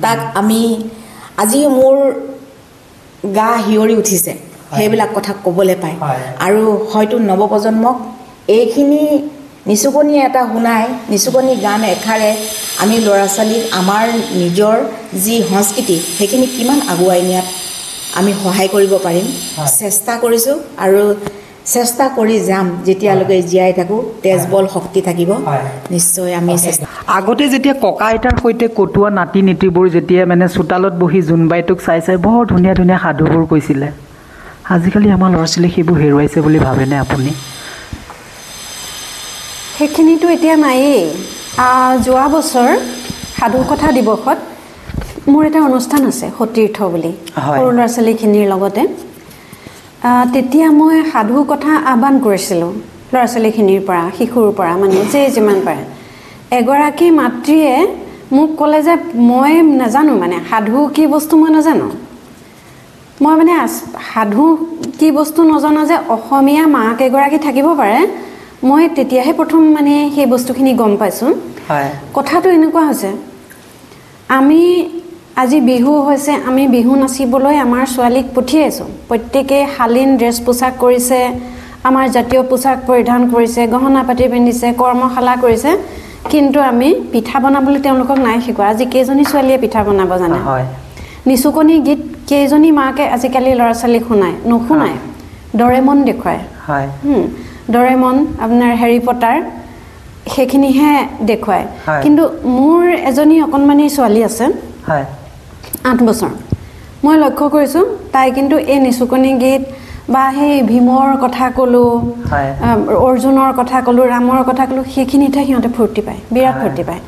তাক আমি আজি মোৰ গা হিয়ৰি উঠিছে সেইবিলাক কথা ক'বলৈ পায় আৰু হয়তো নৱপ্ৰজন্মক এইখিনি নিচুকনি এটা শুনাই নিচুকনি গান এষাৰে আমি ল'ৰা ছোৱালীক আমাৰ নিজৰ যি সংস্কৃতি সেইখিনি কিমান আগুৱাই নিয়াত আমি সহায় কৰিব পাৰিম চেষ্টা কৰিছোঁ আৰু চেষ্টা কৰি যাম যেতিয়ালৈকে জীয়াই থাকোঁ তেজবল শক্তি থাকিব নিশ্চয় আমি আগতে যেতিয়া ককা আইতাৰ সৈতে কটোৱা নাতি নীতিবোৰ যেতিয়া মানে চোতালত বহি জোনবাইটোক চাই চাই বৰ ধুনীয়া ধুনীয়া সাধুবোৰ কৈছিলে আজিকালি আমাৰ ল'ৰা ছোৱালীয়ে সেইবোৰ হেৰুৱাইছে বুলি ভাবেনে আপুনি সেইখিনিতো এতিয়া নায়েই যোৱা বছৰ সাধুকথা দিৱসত মোৰ এটা অনুষ্ঠান আছে সতীৰ্থ বুলি সৰু ল'ৰা ছোৱালীখিনিৰ লগতে তেতিয়া মই সাধু কথা আহ্বান কৰিছিলোঁ ল'ৰা ছোৱালীখিনিৰ পৰা শিশুৰ পৰা মানে যে যিমান পাৰে এগৰাকী মাতৃয়ে মোক ক'লে যে মই নাজানো মানে সাধু কি বস্তু মই নাজানো মই মানে সাধু কি বস্তু নজনা যে অসমীয়া মাক এগৰাকী থাকিব পাৰে মই তেতিয়াহে প্ৰথম মানে সেই বস্তুখিনি গম পাইছোঁ কথাটো এনেকুৱা হৈছে আমি আজি বিহু হৈছে আমি বিহু নাচিবলৈ আমাৰ ছোৱালীক পঠিয়াইছোঁ প্ৰত্যেকে শালীন ড্ৰেছ পোছাক কৰিছে আমাৰ জাতীয় পোছাক পৰিধান কৰিছে গহনা পাতি পিন্ধিছে কৰ্মশালা কৰিছে কিন্তু আমি পিঠা বনাবলৈ তেওঁলোকক নাই শিকোৱা আজি কেইজনী ছোৱালীয়ে পিঠা বনাব জানে নিচুকনি গীত কেইজনী মাকে আজিকালি ল'ৰা ছোৱালীক নুশুনায় ডৰেমন দেখুৱায় ডৰেমন আপোনাৰ হেৰি পটাৰ সেইখিনিহে দেখুৱায় কিন্তু মোৰ এজনী অকণমানি ছোৱালী আছে 8 বছৰ মই লক্ষ্য কৰিছোঁ তাই কিন্তু এই নিচুকনি গীত বা সেই ভীমৰ কথা ক'লোঁ অৰ্জুনৰ কথা ক'লোঁ ৰামৰ কথা ক'লোঁ সেইখিনিতে সিহঁতে ফূৰ্তি পায় বিৰাট ফূৰ্তি পায়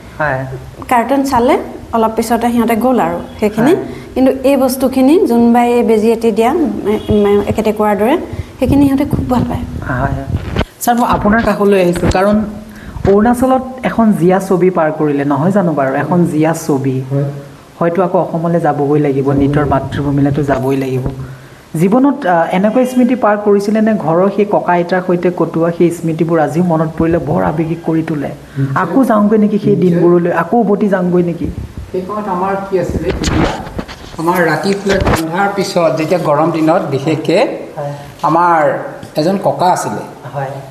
কাৰ্টুন চালে অলপ পিছতে সিহঁতে গ'ল আৰু সেইখিনি কিন্তু এই বস্তুখিনি জোনবাই বেজী এটি দিয়া একেতে কোৱাৰ দৰে সেইখিনি সিহঁতে খুব ভাল পায় ছাৰ মই আপোনাৰ কাষলৈ আহিছোঁ কাৰণ অৰুণাচলত এখন জীয়া ছবি পাৰ কৰিলে নহয় জানো বাৰু এখন জীয়া ছবি হয়তো আকৌ অসমলৈ যাবগৈ লাগিব নিজৰ মাতৃভূমিলৈতো যাবই লাগিব জীৱনত এনেকুৱা স্মৃতি পাৰ কৰিছিলে নে ঘৰৰ সেই ককা আইতাৰ সৈতে কটোৱা সেই স্মৃতিবোৰ আজিও মনত পৰিলে বৰ আৱেগিক কৰি তোলে আকৌ যাওঁগৈ নেকি সেই দিনবোৰলৈ আকৌ উভতি যাওঁগৈ নেকি সেই সময়ত আমাৰ কি আছিলে আমাৰ ৰাতি ৰন্ধাৰ পিছত যেতিয়া গৰম দিনত বিশেষকৈ আমাৰ এজন ককা আছিলে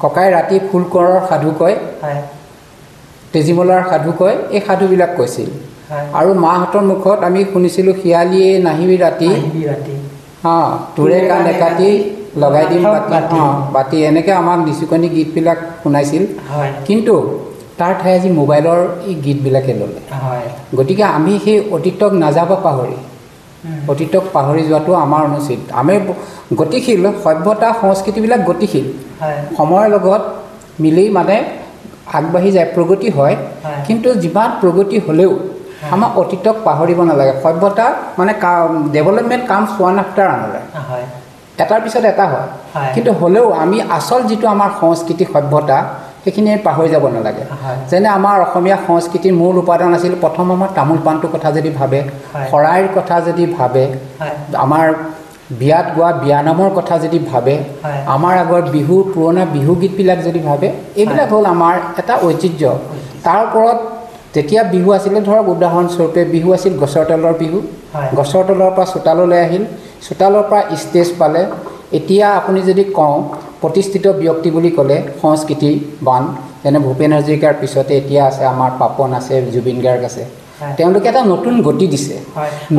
ককাই ৰাতি ফুলকৰৰ সাধু কয় তেজীমলাৰ সাধু কয় এই সাধুবিলাক কৈছিল আৰু মাহঁতৰ মুখত আমি শুনিছিলোঁ শিয়ালীয়ে নাহিবি ৰাতি তোৰে কাণ একাটি লগাই দিম বাতি এনেকৈ আমাক নিচুকনি গীতবিলাক শুনাইছিল কিন্তু তাৰ ঠাই আজি মোবাইলৰ এই গীতবিলাকে ল'লে গতিকে আমি সেই অতীতক নাযাব পাহৰি অতীতক পাহৰি যোৱাটো আমাৰ অনুচিত আমি গতিশীল সভ্যতা সংস্কৃতিবিলাক গতিশীল সময়ৰ লগত মিলি মানে আগবাঢ়ি যায় প্ৰগতি হয় কিন্তু যিমান প্ৰগতি হ'লেও আমাৰ অতীতক পাহৰিব নালাগে সভ্যতা মানে development comes one after another এটাৰ পিছত এটা হয় কিন্তু হ'লেও আমি আচল যিটো আমাৰ সংস্কৃতি সভ্যতা সেইখিনি পাহৰি যাব নালাগে যেনে আমাৰ অসমীয়া সংস্কৃতিৰ মূল উপাদান আছিল প্ৰথম আমাৰ তামোল পাণটোৰ কথা যদি ভাবে শৰাইৰ কথা যদি ভাবে আমাৰ বিয়াত গোৱা বিয়ানামৰ কথা যদি ভাবে আমাৰ আগৰ বিহুৰ পুৰণা বিহু গীতবিলাক যদি ভাবে এইবিলাক হ'ল আমাৰ এটা ঐতিহ্য তাৰ ওপৰত যেতিয়া বিহু আছিলে ধৰক উদাহৰণস্বৰূপে বিহু আছিল গছৰ তলৰ বিহু গছৰ তলৰ পৰা চোতাললৈ আহিল চোতালৰ পৰা ষ্টেজ পালে এতিয়া আপুনি যদি কওঁ প্ৰতিষ্ঠিত ব্যক্তি বুলি ক'লে সংস্কৃতিবান যেনে ভূপেন হাজৰিকাৰ পিছতে এতিয়া আছে আমাৰ পাপন আছে জুবিন গাৰ্গ আছে তেওঁলোকে এটা নতুন গতি দিছে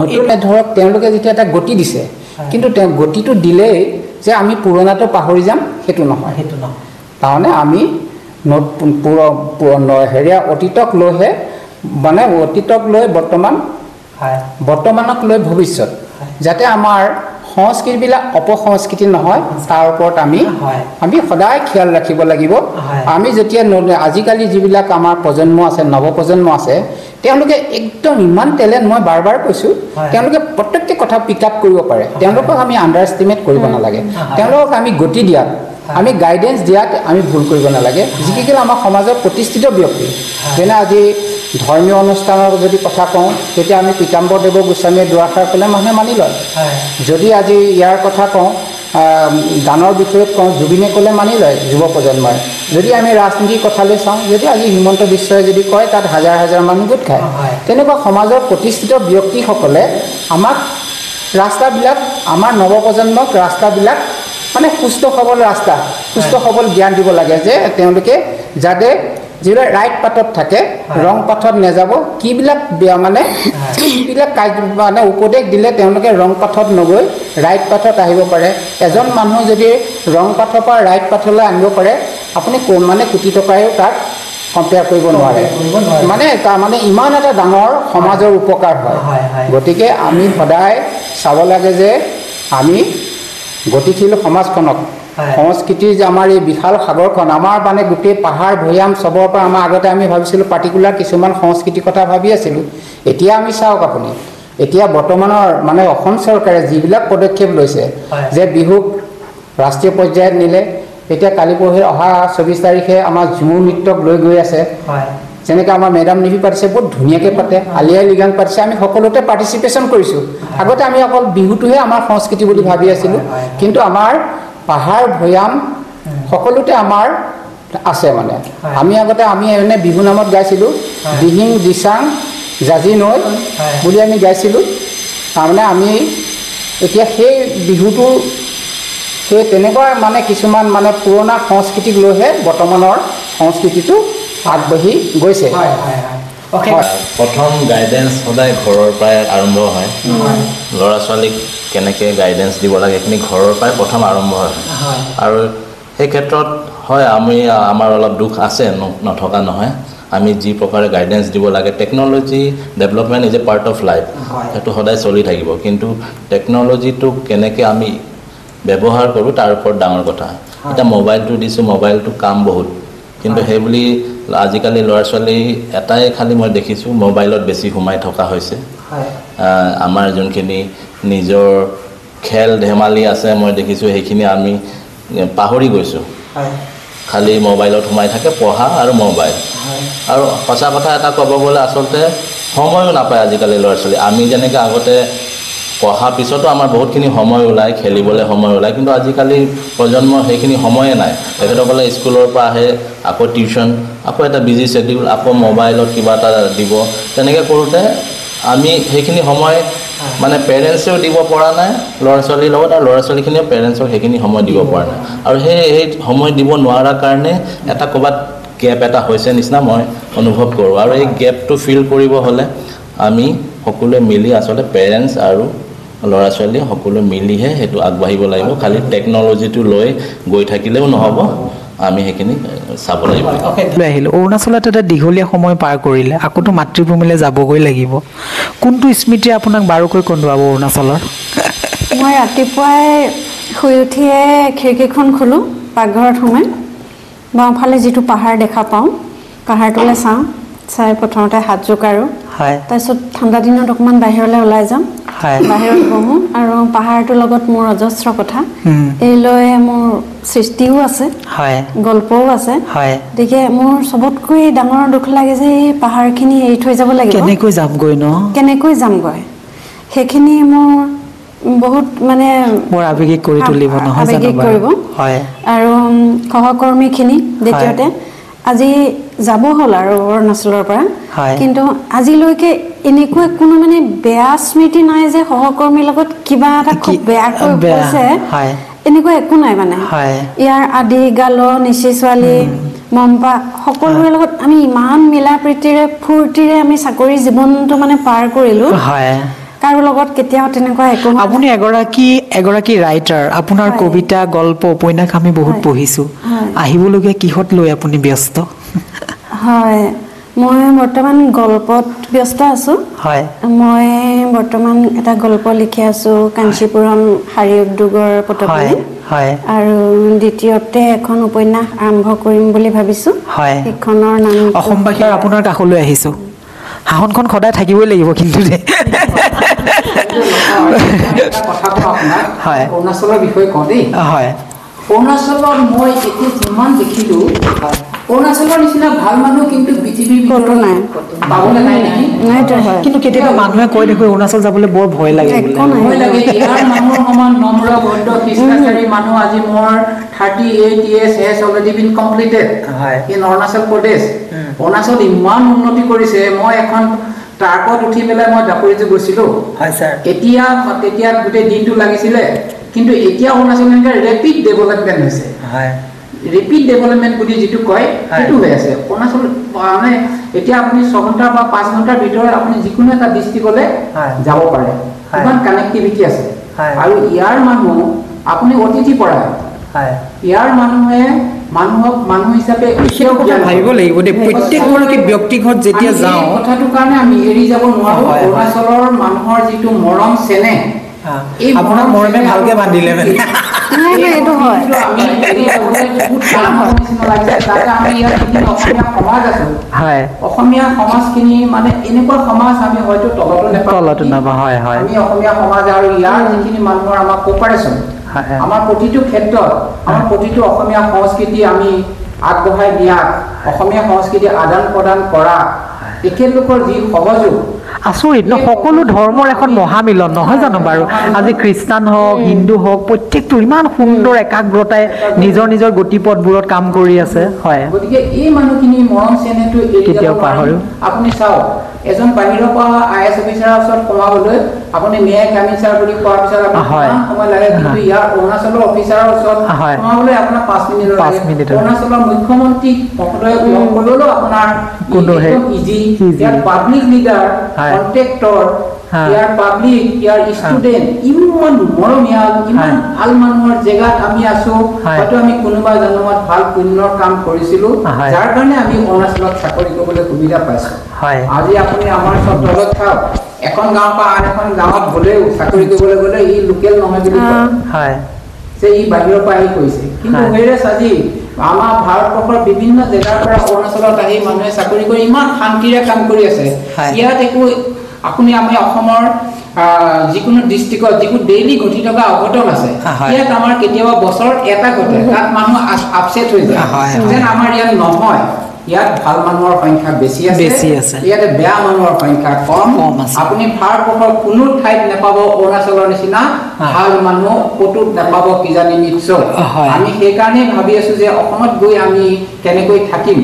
নতুন ধৰক তেওঁলোকে যেতিয়া এটা গতি দিছে কিন্তু তেওঁ গতিটো দিলেই যে আমি পুৰণাটো পাহৰি যাম সেইটো নহয় তাৰমানে আমি হেৰিয়া অতীতক লৈহে মানে অতীতক লৈ বৰ্তমানক লৈ ভৱিষ্যত যাতে আমাৰ সংস্কৃতিবিলাক অপসংস্কৃতি নহয় তাৰ ওপৰত আমি সদায় খেয়াল ৰাখিব লাগিব আমি যেতিয়া আজিকালি যিবিলাক আমাৰ প্ৰজন্ম আছে নৱপ্ৰজন্ম আছে তেওঁলোকে একদম ইমান টেলেণ্ট মই বাৰ বাৰ কৈছোঁ তেওঁলোকে প্ৰত্যেকটো কথা পিক আপ কৰিব পাৰে তেওঁলোকক আমি আণ্ডাৰ এষ্টিমেট কৰিব নালাগে তেওঁলোকক আমি গতি দিয়াত আমি গাইডেঞ্চ দিয়াত আমি ভুল কৰিব নালাগে যিকেইজন আমাৰ সমাজৰ প্ৰতিষ্ঠিত ব্যক্তি যেনে আজি ধৰ্মীয় অনুষ্ঠানৰ যদি কথা কওঁ তেতিয়া আমি পীতাম্বৰদেৱ গোস্বামীয়ে দুআষাৰ ক'লে মানুহে মানি লয় যদি আজি ইয়াৰ কথা কওঁ গানৰ বিষয়ত কওঁ জুবিনে ক'লে মানি লয় যুৱ প্ৰজন্মই যদি আমি ৰাজনীতিৰ কথালৈ চাওঁ যদি আজি হিমন্ত বিশ্বই যদি কয় তাত হাজাৰ হাজাৰ মানুহ গোট খায় তেনেকুৱা সমাজৰ প্ৰতিষ্ঠিত ব্যক্তিসকলে আমাক ৰাস্তাবিলাক আমাৰ নৱপ্ৰজন্মক ৰাস্তাবিলাক মানে সুস্থ সবল ৰাস্তা সুস্থ সবল জ্ঞান দিব লাগে যে তেওঁলোকে যাতে যিবিলাক ৰাইট পাথত থাকে ৰং পাথত নেযাব কিবিলাক মানে কিবিলাক মানে উপদেশ দিলে তেওঁলোকে ৰং পাথত নগৈ ৰাইট পাথত আহিব পাৰে এজন মানুহ যদি ৰং পাথৰ পৰা ৰাইট পাথলৈ আনিব পাৰে আপুনি মানে কোটি টকায়ো তাক কম্পেয়াৰ কৰিব নোৱাৰে মানে তাৰমানে ইমান এটা ডাঙৰ সমাজৰ উপকাৰ হয় গতিকে আমি সদায় চাব লাগে যে আমি গতিশীল সমাজখনক সংস্কৃতিৰ যে আমাৰ এই বিশাল সাগৰখন আমাৰ মানে গোটেই পাহাৰ ভৈয়াম চবৰ পৰা আমাৰ আগতে আমি ভাবিছিলোঁ পাৰ্টিকুলাৰ কিছুমান সংস্কৃতিৰ কথা ভাবি আছিলোঁ এতিয়া আমি চাওক আপুনি এতিয়া বৰ্তমানৰ মানে অসম চৰকাৰে যিবিলাক পদক্ষেপ লৈছে যে বিহুক ৰাষ্ট্ৰীয় পৰ্যায়ত নিলে এতিয়া কালি পৰহি অহা 24 তাৰিখে আমাৰ ঝুমুৰ নৃত্যক লৈ গৈ আছে যেনেকৈ আমাৰ মেডাম নিভি পাতিছে বহুত ধুনীয়াকৈ পাতে আলি আই লৃগাং পাতিছে আমি সকলোতে পাৰ্টিচিপেশ্যন কৰিছোঁ আগতে আমি অকল বিহুটোহে আমাৰ সংস্কৃতি বুলি ভাবি আছিলোঁ কিন্তু আমাৰ পাহাৰ ভৈয়াম সকলোতে আমাৰ আছে মানে আমি আগতে আমি এনে বিহু নামত গাইছিলোঁ দিহিং দিচাং জাজি নৈ বুলি আমি গাইছিলোঁ তাৰমানে আমি এতিয়া সেই বিহুটো সেই তেনেকুৱা মানে কিছুমান মানে পুৰণা সংস্কৃতিক লৈহে বৰ্তমানৰ সংস্কৃতিটো আগবাঢ়ি গৈছে প্ৰথম গাইডেঞ্চ সদায় ঘৰৰ পৰাই আৰম্ভ হয় ল'ৰা ছোৱালীক কেনেকৈ গাইডেঞ্চ দিব লাগে সেইখিনি ঘৰৰ পৰাই প্ৰথম আৰম্ভ হয় আৰু সেই ক্ষেত্ৰত হয় আমাৰ অলপ দুখ আছে নথকা নহয় আমি যি প্ৰকাৰে গাইডেঞ্চ দিব লাগে technology development is a part of life সেইটো সদায় চলি থাকিব কিন্তু টেকন'লজিটোক কেনেকৈ আমি ব্যৱহাৰ কৰোঁ তাৰ ওপৰত ডাঙৰ কথা এতিয়া মোবাইলটো দিছোঁ মোবাইলটো কাম বহুত কিন্তু সেই বুলি আজিকালি ল'ৰা ছোৱালী এটাই খালি মই দেখিছোঁ মোবাইলত বেছি সোমাই থকা হৈছে আমাৰ যোনখিনি নিজৰ খেল ধেমালি আছে মই দেখিছোঁ সেইখিনি আমি পাহৰি গৈছোঁ খালি মোবাইলত সোমাই থাকে পঢ়া আৰু মোবাইল আৰু সঁচা কথা এটা ক'ব গ'লে আচলতে সময়ো নাপায় আজিকালি ল'ৰা ছোৱালী আমি যেনেকৈ আগতে পঢ়াৰ পিছতো আমাৰ বহুতখিনি সময় ওলায় খেলিবলৈ সময় ওলায় কিন্তু আজিকালি প্ৰজন্মৰ সেইখিনি সময়ে নাই তেখেতসকলে স্কুলৰ পৰা আহে আকৌ টিউশ্যন আকৌ এটা বিজি শেডিউল আকৌ মোবাইলত কিবা এটা দিব তেনেকৈ কৰোঁতে আমি সেইখিনি সময় মানে পেৰেণ্টছেও দিব পৰা নাই ল'ৰা ছোৱালীৰ লগত আৰু ল'ৰা ছোৱালীখিনিও পেৰেণ্টছক সেইখিনি সময় দিব পৰা নাই আৰু সেই সময় দিব নোৱাৰাৰ কাৰণে এটা ক'ৰবাত গেপ এটা হৈছে নিচিনা মই অনুভৱ কৰোঁ আৰু এই গেপটো ফিল কৰিব হ'লে আমি সকলোৱে মিলি আচলতে পেৰেণ্টছ আৰু ল'ৰা ছোৱালী সকলোৱে মিলিহে সেইটো আগবাঢ়িব লাগিব খালি টেকন'লজিটো লৈ গৈ থাকিলেও নহ'ব আমি সেইখিনি চাব লাগিব আহিলোঁ অৰুণাচলত এটা দীঘলীয়া সময় পাৰ কৰিলে আকৌতো মাতৃভূমিলৈ যাবগৈ লাগিব কোনটো স্মৃতি আপোনাক বাৰুকৈ কন্দুৱাব অৰুণাচলৰ মই ৰাতিপুৱাই শুই উঠিয়ে খিৰিকীখন খোলোঁ পাকঘৰত সোমাই বাওঁফালে যিটো পাহাৰ দেখা পাওঁ পাহাৰটোলৈ চাওঁ চাই প্ৰথমতে হাত জোকাৰোঁ তাৰপিছত ঠাণ্ডা দিনত অকণমান বাহিৰলৈ ওলাই যাওঁ বাহিৰত বহোঁ আৰু পাহাৰটোৰ লগত মোৰ অজস্ৰ কথা এই লৈ মোৰ সৃষ্টিও আছে গল্পও আছে গতিকে মোৰ চবতকৈ ডাঙৰ দুখ লাগে যে এই পাহাৰখিনি এৰি থৈ যাব লাগিব কেনেকৈ যামগৈ সেইখিনি মোৰ বহুত মানে মোৰ আৱেগিক কৰি তুলিব নহয় আৱেগিক কৰিব আৰু সহকৰ্মীখিনি দ্বিতীয়তে আজি যাব হ'ল আৰু অৰুণাচলৰ পৰা কিন্তু আজিলৈকে এনেকুৱা কোনো মানে বেয়া স্মৃতি নাই যে সহকৰ্মীৰ লগত কিবা এটা খুব বেয়াকৈ হৈছে এনেকুৱা একো নাই মানে ইয়াৰ আদি গাল নিচি ছোৱালী মম্পা সকলোৰে লগত আমি ইমান মিলা প্ৰীতিৰে ফূৰ্তিৰে আমি চাকৰি জীৱনটো মানে পাৰ কৰিলোঁ কাৰো লগত কেতিয়াও তেনেকুৱা একো আপুনি এগৰাকী ৰাইটাৰ আপোনাৰ কবিতা গল্প উপন্যাস আমি বহুত পঢ়িছোঁ আহিবলগীয়া কিহত লৈ আপুনি ব্যস্ত হয় মই বৰ্তমান গল্পত ব্যস্ত আছোঁ মই বৰ্তমান এটা গল্প লিখি আছোঁ কাঞ্চীপুৰম শাৰী উদ্যোগৰ পটভূমি আৰু দ্বিতীয়তে এখন উপন্যাস আৰম্ভ কৰিম বুলি ভাবিছোঁ সেইখনৰ নাম অসমবাসীৰ আপোনাৰ কাষলৈ আহিছোঁ শাসনখন সদায় থাকিবই লাগিব কিন্তু অৰুণাচলৰ বিষয়ে কওঁ দেই অৰুণাচলত মই এতিয়া যিমান দেখিলোঁ অৰুণাচলৰ নিচিনা ভাল মানুহ কিন্তু পৃথিৱীৰ ভিতৰত নাই পাবলৈ নাই নেকি কিন্তু কেতিয়াবা মানুহে কৈ দেখোঁ অৰুণাচল যাবলৈ বৰ ভয় লাগে ইয়াৰ মানুহৰ সমান নম্ৰ ভদ্ৰ শিষ্টাচাৰী মানুহ আজি মোৰ 38 years has already been completed in Arunachal Pradesh Arunachal ইমান উন্নতি কৰিছে মই এখন ট্ৰাকত উঠি পেলাই মই দাপৰিজু গৈছিলোঁ তেতিয়া গোটেই দিনটো লাগিছিলে কিন্তু এতিয়া অৰুণাচল ৰেপিড ডেভেলপমেণ্ট হৈছে ৰেপিড ডেভেলপমেণ্ট বুলি যিটো কয় সেইটো হৈ আছে অৰুণাচল মানে এতিয়া আপুনি 6 ঘণ্টা বা 5 ঘণ্টাৰ ভিতৰত আপুনি যিকোনো এটা ডিষ্ট্ৰিক্টলৈ যাব পাৰে ইমান কানেক্টিভিটি আছে আৰু ইয়াৰ মানুহ আপুনি অতিথি পৰা ইয়াৰ মানুহে মানুহক মানুহ হিচাপে ভাবিব লাগিব দেই প্ৰত্যেকগৰাকী ব্যক্তিগত যেতিয়া যাওঁ কথাটোৰ কাৰণে আমি এৰি যাব নোৱাৰোঁ অৰুণাচলৰ মানুহৰ যিটো মৰম চেনেহ আপোনাৰ মৰমে ভালকে বান্ধিলে মানে এইটো হয় অসমীয়া সমাজখিনি মানে এনেকুৱা সমাজ আমি হয়তো তলতো নাপাওঁ আমি অসমীয়া সমাজ আৰু ইয়াৰ যিখিনি মানুহৰ আমাৰ কোপাৰেশ্যন আমাৰ প্ৰতিটো ক্ষেত্ৰত আমাৰ প্ৰতিটো অসমীয়া সংস্কৃতি আমি আগবঢ়াই দিয়াত অসমীয়া সংস্কৃতি আদান প্ৰদান কৰা তেখেতলোকৰ যি সহযোগ আচৰিত ন সকলো ধৰ্মৰ এখন মহামিলন নহয় জানো বাৰু আজি খ্ৰীষ্টান হওক হিন্দু হওক প্ৰত্যেকটো ইমান সুন্দৰ একাগ্ৰতাই নিজৰ নিজৰ গতিপথবোৰত কাম কৰি আছে গতিকে এই মানুহখিনি মৰম চেনেহটো কেতিয়াও পাহৰো আপুনি চাওক এজন বাহিৰৰ পৰা IAS অফিচাৰৰ ওচৰত সোমাবলৈ আপুনি মেয়ে কামিচাৰ বুলি কোৱাৰ পিছত আপোনাৰ সময় লাগে কিন্তু ইয়াৰ অৰুণাচলৰ অফিচাৰৰ ওচৰত সোমাবলৈ আপোনাৰ 5 মিনিট লাগে অৰুণাচলৰ মুখ্যমন্ত্ৰী মহোদয়ক লগ কৰিলেও আপোনাৰ একদম ইজি ইয়াৰ পাব্লিক লিডাৰ কন্ট্ৰেক্টৰ ইয়াৰ পাব্লিক ইয়াৰ ষ্টুডেণ্ট ইমান মৰমীয়াল ইমান ভাল মানুহৰ জেগাত আমি আছোঁ হয়তো আমি কোনোবা জন্মত ভাল পুণ্যৰ কাম কৰিছিলোঁ যাৰ কাৰণে আমি অৰুণাচলত চাকৰি কৰিবলৈ সুবিধা পাইছোঁ আজি আপুনি আমাৰ চব তলত চাওক এখন গাঁৱৰ পৰা আন এখন গাঁৱত গ'লেও চাকৰি কৰিবলৈ গ'লে ই লোকেল নহয় বুলি কয় যে ই বাহিৰৰ পৰা আহি কৰিছে কিন্তু হেৰেছ আজি আমাৰ ভাৰতবৰ্ষৰ বিভিন্ন জেগাৰ পৰা অৰুণাচলত আহি মানুহে চাকৰি কৰি ইমান শান্তিৰে কাম কৰি আছে ইয়াত একো আপুনি আমি অসমৰ যিকোনো ডিষ্ট্ৰিক্টত যিকোনো ডেইলি ঘটি থকা অঘটন আছে ইয়াত আমাৰ কেতিয়াবা বছৰত এটা ঘটে তাত মানুহ আপছেট হৈ যায় যেন আমাৰ ইয়াত নহয় ইয়াত ভাল মানুহৰ সংখ্যা বেছি আছে ইয়াতে বেয়া মানুহৰ সংখ্যা কম আছে আপুনি ভাৰতবৰ্ষৰ কোনো ঠাইত নাপাব অৰুণাচলৰ নিচিনা ভাল মানুহ ক'তো নাপাব কিজানি নিশ্চয় আমি সেইকাৰণে ভাবি আছো যে অসমত গৈ আমি কেনেকৈ থাকিম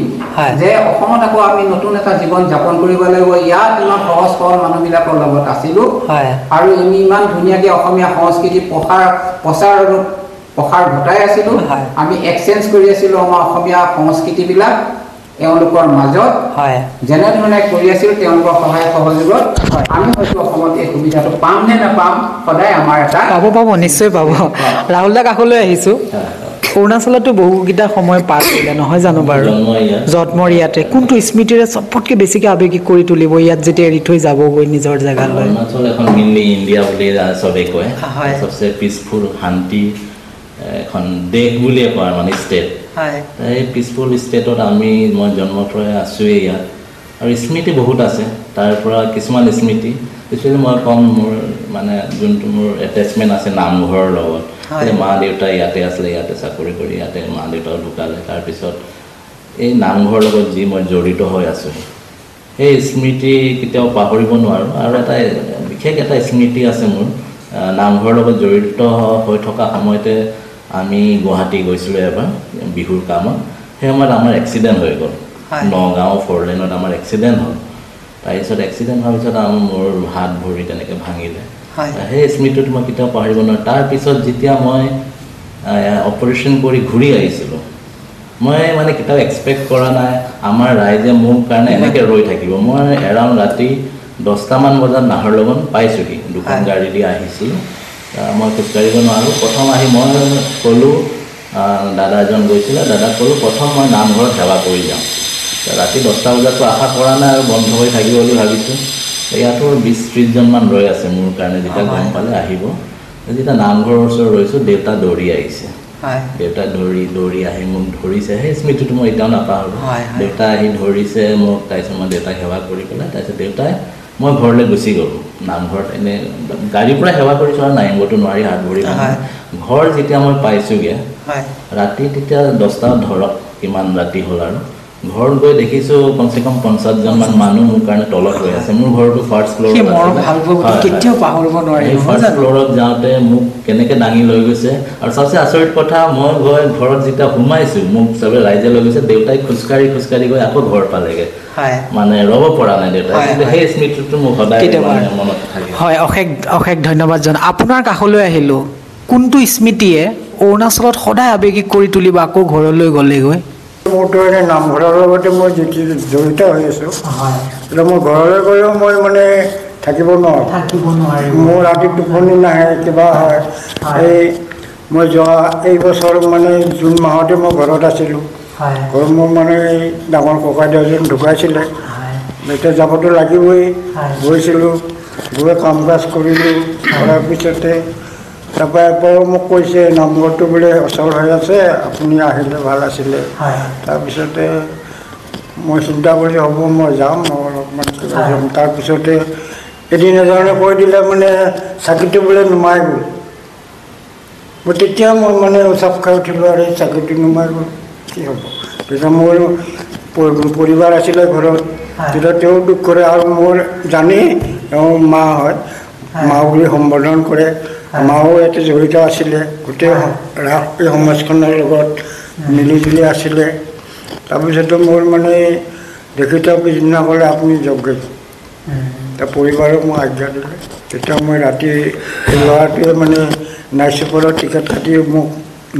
যে অসমত আকৌ আমি নতুন এটা জীৱন যাপন কৰিব লাগিব ইয়াত ইমান সহজ সৰল মানুহবিলাকৰ লগত আছিলো আৰু আমি ইমান ধুনীয়াকৈ অসমীয়া সংস্কৃতি প্ৰসাৰ ঘটাই আছিলো আমি এক্সচেঞ্জ কৰি আছিলো আমাৰ অসমীয়া সংস্কৃতিবিলাক এওঁলোকৰ মাজত যেনেধৰণে কৰি আছিলো তেওঁলোকৰ সহায় সহযোগত আমি হয়তো অসমত এই সুবিধাটো পাম নে নাপাম সদায় আমাৰ এটা পাব নিশ্চয় পাব ৰাহুল দা কাষলৈ আহিছো অৰুণাচলতো বহুকেইটা সময় পাৰ কৰিলে নহয় জানো বাৰু জন্মৰ ইয়াতে কোনটো স্মৃতিৰে চবতকৈ বেছিকৈ আৱেগিক কৰি তুলিব ইয়াত যেতিয়া এৰি থৈ যাবগৈ নিজৰ জেগালৈ অৰুণাচল এখন মেইনলি ইণ্ডিয়া বুলি চবেই কয় চবচে পিচফুল শান্তি এখন দেশ বুলিয়ে কয় মানে ষ্টেট এই পিচফুল ষ্টেটত মই জন্মৰ পৰাই আছোঁৱেই ইয়াত আৰু স্মৃতি বহুত আছে তাৰ পৰা কিছুমান স্মৃতি স্পেচিয়েলি মই কম মোৰ মানে যোনটো মোৰ এটেচমেণ্ট আছে নামঘৰৰ লগত মা দেউতা ইয়াতে আছিলে ইয়াতে চাকৰি কৰি ইয়াতে মা দেউতাও ঢুকালে তাৰপিছত এই নামঘৰৰ লগত যি মই জড়িত হৈ আছোঁ সেই স্মৃতি কেতিয়াও পাহৰিব নোৱাৰোঁ আৰু এটা বিশেষ এটা স্মৃতি আছে মোৰ নামঘৰৰ লগত জড়িত হৈ থকা সময়তে আমি গুৱাহাটী গৈছিলোঁ এবাৰ বিহুৰ কামত সেই সময়ত আমাৰ এক্সিডেণ্ট হৈ গ'ল নগাঁও 4 লেনত আমাৰ এক্সিডেণ্ট হ'ল তাৰপিছত এক্সিডেণ্ট হোৱাৰ পিছত মোৰ হাত ভৰি তেনেকৈ ভাঙিলে সেই স্মৃতিটো মই কেতিয়াও পাহৰিব নোৱাৰোঁ তাৰপিছত যেতিয়া মই অপাৰেশ্যন কৰি ঘূৰি আহিছিলোঁ মই মানে কেতিয়াও এক্সপেক্ট কৰা নাই আমাৰ ৰাইজে মোৰ কাৰণে এনেকৈ ৰৈ থাকিব মই এৰাউণ্ড ৰাতি 10টামান বজাত নাহৰলগুন পাইছোঁহি দুখন গাড়ী দি আহিছিলোঁ মই খোজকাঢ়িব নোৱাৰোঁ প্ৰথম আহি মই ক'লোঁ দাদা এজন গৈছিলে দাদাক ক'লোঁ প্ৰথম মই নামঘৰত সেৱা কৰি যাওঁ ৰাতি 10টা বজাততো আশা কৰা নাই আৰু বন্ধ হৈ থাকিব বুলি ভাবিছোঁ ইয়াতো 20-30জনমান ৰৈ আছে মোৰ কাৰণে যেতিয়া গম পালে আহিব যেতিয়া নামঘৰৰ ওচৰত ৰৈছোঁ দেউতা দৌৰি আহিছে দেউতা দৌৰি আহি মোক ধৰিছে সেই স্মৃতিটো মই এতিয়াও নাপাহৰোঁ দেউতা আহি ধৰিছে মোক তাৰপিছত মই দেউতাক সেৱা কৰি পেলাই তাৰপিছত দেউতাই মই ঘৰলৈ গুচি গ'লোঁ নামঘৰত এনেই গাড়ীৰ পৰা সেৱা কৰিছোঁ আৰু নামিবতো নোৱাৰি হাত ভৰি ঘৰ যেতিয়া মই পাইছোঁগৈ ৰাতি তেতিয়া 10টা ধৰক কিমান ৰাতি হ'ল আৰু ঘৰত গৈ দেখিছোঁ কমচে কম 50জনমান মানুহ মোৰ কাৰণে তলত ৰৈ আছে মোৰ ঘৰটো ফাৰ্ষ্ট ফ্ল'ৰত কেতিয়াও পাহৰিব নোৱাৰি ফাৰ্ষ্ট ফ্ল'ৰত যাওঁতে মোক কেনেকৈ দাঙি লৈ গৈছে আৰু চবচে আচৰিত কথা মই ঘৰত যেতিয়া সোমাইছোঁ মোক চবে ৰাইজে লৈ গৈছে দেউতাই খোজকাঢ়ি গৈ আকৌ ঘৰ পালেগৈ মানে ৰ'ব পৰা নাই দেউতাই সেই স্মৃতিটো মোক সদায় মনত থাকে হয় অশেষ ধন্যবাদ জন আপোনাৰ কাষলৈ আহিলোঁ কোনটো স্মৃতিয়ে অৰুণাচলত সদায় আৱেগিক কৰি তুলিব আকৌ ঘৰলৈ গ'লেগৈ মোৰতো এনে নামঘৰৰ লগতে মই জড়িত হৈ আছোঁ এতিয়া মই ঘৰলৈ গ'লেও মই মানে থাকিব নোৱাৰোঁ মোৰ ৰাতি টোপনি নাহে কিবা হয় মই এই বছৰ মানে জুন মাহতে মই ঘৰত আছিলোঁ ঘৰত মোৰ মানে ডাঙৰ ককাইদেউ এজন ঢুকাইছিলে এতিয়া যাবতো লাগিবই গৈছিলোঁ গৈ কাম কাজ কৰিলোঁ কৰাৰ পিছতে তাৰপৰা এবাৰো মোক কৈছে নামঘৰটো বোলে অচল হৈ আছে আপুনি আহিলে ভাল আছিলে তাৰপিছতে মই চিন্তা কৰি হ'ব মই যাম অলপমান কিবা যাম তাৰপিছতে এদিন এজনে কৈ দিলে মানে চাকিটো বোলে নুমাই গ'ল মই তেতিয়া মই মানে উচাপ খাই উঠিলোঁ আৰু এই চাকিটো নুমাই গ'ল কি হ'ব তেতিয়া মোৰ পৰিবাৰ আছিলে ঘৰত তেতিয়া তেওঁ দুখ কৰে আৰু মোৰ জানেই তেওঁ মা হয় মা বুলি সম্বোধন কৰে মাও ইয়াতে জড়িত আছিলে গোটেই এই সমাজখনৰ লগত মিলিজুলি আছিলে তাৰপিছতো মোৰ মানে দেখি তেওঁ পিছদিনা ক'লে আপুনি যোগ্য তাৰ পৰিবাৰক মই আজ্ঞা দিলে তেতিয়া মই ৰাতি ল'ৰাটোৱে মানে নাইট চুপাৰৰ টিকেট কাটি মোক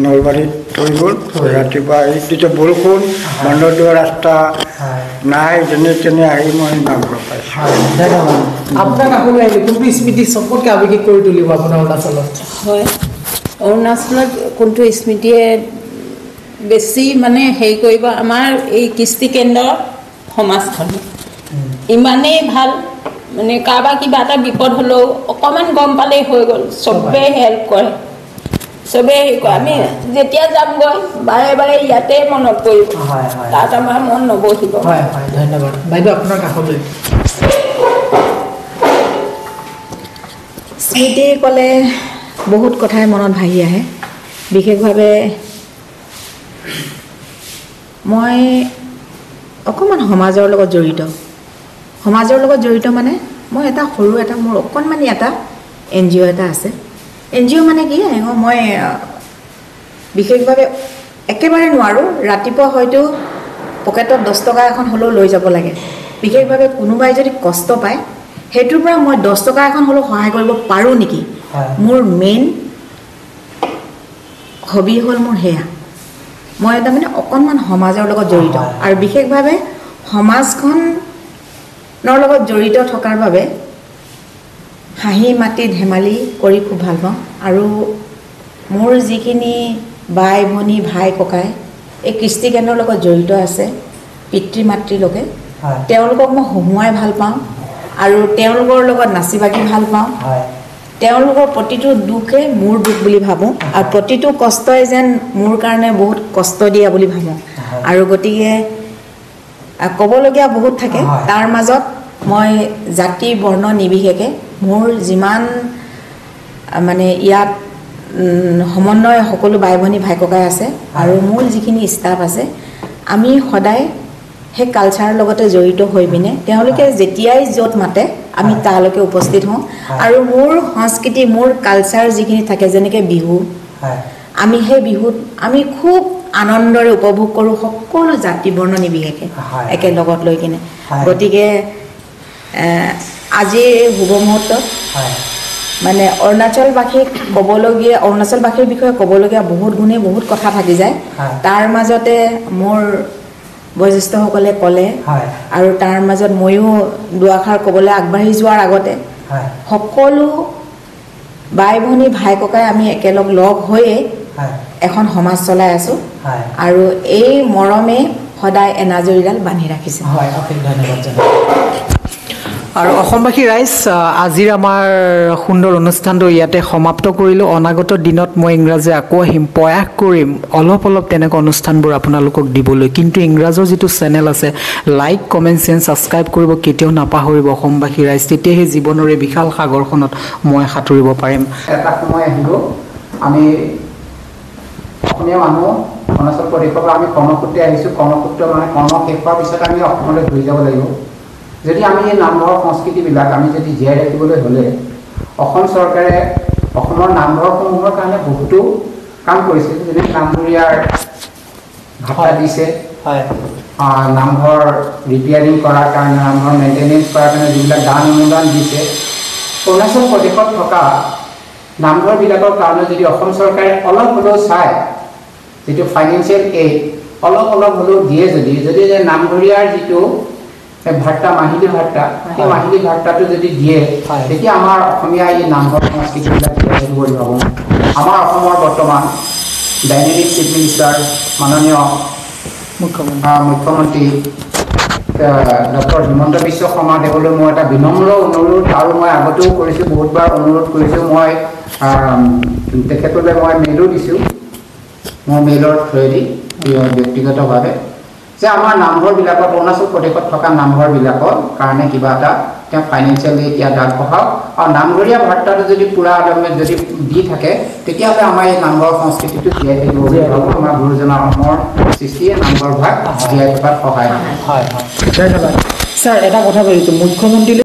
নলবাৰীত থৈ গ'ল ৰাতিপুৱা আহি তেতিয়া বৰষুণ বান্দৰদোৱা ৰাস্তা নাই যেনে তেনে আহি মই নামঘৰ পাইছোঁ আপোনাৰ কাষলৈ আহিলে কোনটো স্মৃতি চবতকৈ আৱেগিক কৰি তুলিব আপোনাৰ অৰুণাচলত হয় অৰুণাচলত কোনটো স্মৃতিয়ে বেছি মানে হেৰি কৰিব আমাৰ এই কৃষ্টি কেন্দ্ৰৰ সমাজখন ইমানেই ভাল মানে কাৰোবাৰ কিবা এটা বিপদ হ'লেও অকণমান গম পালেই হৈ গ'ল চবেই হেল্প কৰে চবেই হেৰি কৰে আমি যেতিয়া যামগৈ বাৰে বাৰে ইয়াতে মনত পৰিব তাত আমাৰ মন নবহিব হয় ধন্যবাদ বাইদেউ আপোনাৰ কাষলৈ স্মৃতি ক'লে বহুত কথাই মনত ভাহি আহে বিশেষভাৱে মই অকণমান সমাজৰ লগত জড়িত মানে মই এটা সৰু এটা মোৰ অকণমানি এটা NGO এটা আছে NGO মানে কি মই বিশেষভাৱে একেবাৰে নোৱাৰোঁ ৰাতিপুৱা হয়তো পকেটত 10 টকা এখন হ'লেও লৈ যাব লাগে বিশেষভাৱে কোনোবাই যদি কষ্ট পায় সেইটোৰ পৰা মই 10 টকা এখন হ'লেও সহায় কৰিব পাৰোঁ নেকি মোৰ মেইন হবি হ'ল মোৰ হেয়া মই এটা মানে অকণমান সমাজৰ লগত জড়িত আৰু বিশেষভাৱে সমাজখনৰ লগত জড়িত থকাৰ বাবে হাঁহি মাতি ধেমালি কৰি খুব ভাল পাওঁ আৰু মোৰ যিখিনি বাই ভনী ভাই ককাই এই কৃষ্টি কেন্দ্ৰৰ লগত জড়িত আছে পিতৃ মাতৃলোকে তেওঁলোকক মই হঁহুৱাই ভাল পাওঁ আৰু তেওঁলোকৰ লগত নাচি বাগি ভাল পাওঁ তেওঁলোকৰ প্ৰতিটো দুখে মোৰ দুখ বুলি ভাবোঁ আৰু প্ৰতিটো কষ্টই যেন মোৰ কাৰণে বহুত কষ্ট দিয়া বুলি ভাবোঁ আৰু গতিকে ক'বলগীয়া বহুত থাকে তাৰ মাজত মই জাতি বৰ্ণ নিৰ্বিশেষে মোৰ যিমান মানে ইয়াত সমন্বয় সকলো বাই ভনী ভাই ককাই আছে আৰু মোৰ যিখিনি ষ্টাফ আছে আমি সদায় সেই কালচাৰৰ লগতে জড়িত হৈ পিনে তেওঁলোকে যেতিয়াই য'ত মাতে আমি তালৈকে উপস্থিত হওঁ আৰু মোৰ সংস্কৃতি মোৰ কালচাৰ যিখিনি থাকে যেনেকৈ বিহু আমি সেই বিহুত আমি খুব আনন্দৰে উপভোগ কৰোঁ সকলো জাতি বৰ্ণ নিৰ্বিশেষে একেলগত লৈ কিনে গতিকে আজিৰ শুভ মুহূৰ্তত মানে অৰুণাচলবাসীৰ বিষয়ে ক'বলগীয়া বহুত গুণে বহুত কথা থাকি যায় তাৰ মাজতে মোৰ বয়োজ্যেষ্ঠসকলে ক'লে আৰু তাৰ মাজত ময়ো দুআষাৰ ক'বলৈ আগবাঢ়ি যোৱাৰ আগতে সকলো বাই ভনী ভাই ককাই আমি একেলগ লগ হৈয়ে এখন সমাজ চলাই আছোঁ আৰু এই মৰমে সদায় এনাজৰীডাল বান্ধি ৰাখিছে ধন্যবাদ আৰু অসমবাসী ৰাইজ আজিৰ আমাৰ সুন্দৰ অনুষ্ঠানটো ইয়াতে সমাপ্ত কৰিলোঁ অনাগত দিনত মই ইংৰাজী আকৌ আহিম প্ৰয়াস কৰিম অলপ তেনেকুৱা অনুষ্ঠানবোৰ আপোনালোকক দিবলৈ কিন্তু ইংৰাজৰ যিটো চেনেল আছে লাইক কমেণ্ট চেণ্ড ছাবস্ক্ৰাইব কৰিব কেতিয়াও নাপাহৰিব অসমবাসী ৰাইজ তেতিয়াহে জীৱনৰ এই বিশাল সাগৰখনত মই সাঁতুৰিব পাৰিম এটা সময় আহিব আমি অসমীয়া মানুহ অৰুণাচল প্ৰদেশৰ পৰা আমি কৰ্মসূত্ৰে আহিছোঁ কৰ্মসূত্ৰ মানে কৰ্ম শেষ হোৱাৰ পিছত আমি অসমলৈ ঘূৰি যাব লাগিব যদি আমি এই নামঘৰ সংস্কৃতিবিলাক আমি যদি জীয়াই ৰাখিবলৈ হ'লে অসম চৰকাৰে অসমৰ নামঘৰসমূহৰ কাৰণে বহুতো কাম কৰিছে যেনে নামঘৰীয়াৰ ভাতা দিছে নামঘৰ ৰিপেয়াৰিং কৰাৰ কাৰণে নামঘৰ মেইনটেনেঞ্চ কৰাৰ কাৰণে যিবিলাক দান অনুদান দিছে অৰুণাচল প্ৰদেশত থকা নামঘৰবিলাকৰ কাৰণে যদি অসম চৰকাৰে অলপ হ'লেও চায় যিটো ফাইনেন্সিয়েল এইড অলপ হ'লেও দিয়ে যদি নামঘৰীয়াৰ যিটো ভাৰ্তা মাহিলী ভাৰ্তা সেই মাহিলী ভাৰ্তাটো যদি দিয়ে তেতিয়া আমাৰ অসমীয়া এই নামঘৰ সংস্কৃতিবিলাক বুলি ভাবোঁ আমাৰ অসমৰ বৰ্তমান ডাইনেমিক চিফ মিনিষ্টাৰ মাননীয় মুখ্যমন্ত্ৰী ডক্টৰ হিমন্ত বিশ্ব শৰ্মা দেৱলৈ মই এটা বিনম্ৰ অনুৰোধ আৰু মই আগতেও কৰিছোঁ বহুতবাৰ অনুৰোধ কৰিছোঁ মই তেখেতলৈ মই মেইলো দিছোঁ মোৰ মেইলৰ থ্ৰুৱেদি ব্যক্তিগতভাৱে যে আমাৰ নামঘৰবিলাকত অৰুণাচল প্ৰদেশত থকা নামঘৰবিলাকৰ কাৰণে কিবা এটা তেওঁ ফাইনেন্সিয়েলি ইয়াত আগবঢ়াওক আৰু নামঘৰীয়া ভাৰ্তাটো যদি পূৰা আদমে যদি দি থাকে তেতিয়াহ'লে আমাৰ এই নামঘৰ সংস্কৃতিটো জীয়াই থাকিব বুলি ভাবোঁ আমাৰ গুৰুজনাৰ অসমৰ সৃষ্টিয়ে নামঘৰ ভাগ জীয়াই থকাত সহায় ধন্যবাদ ছাৰ এটা কথা কৈছোঁ মুখ্যমন্ত্ৰীলৈ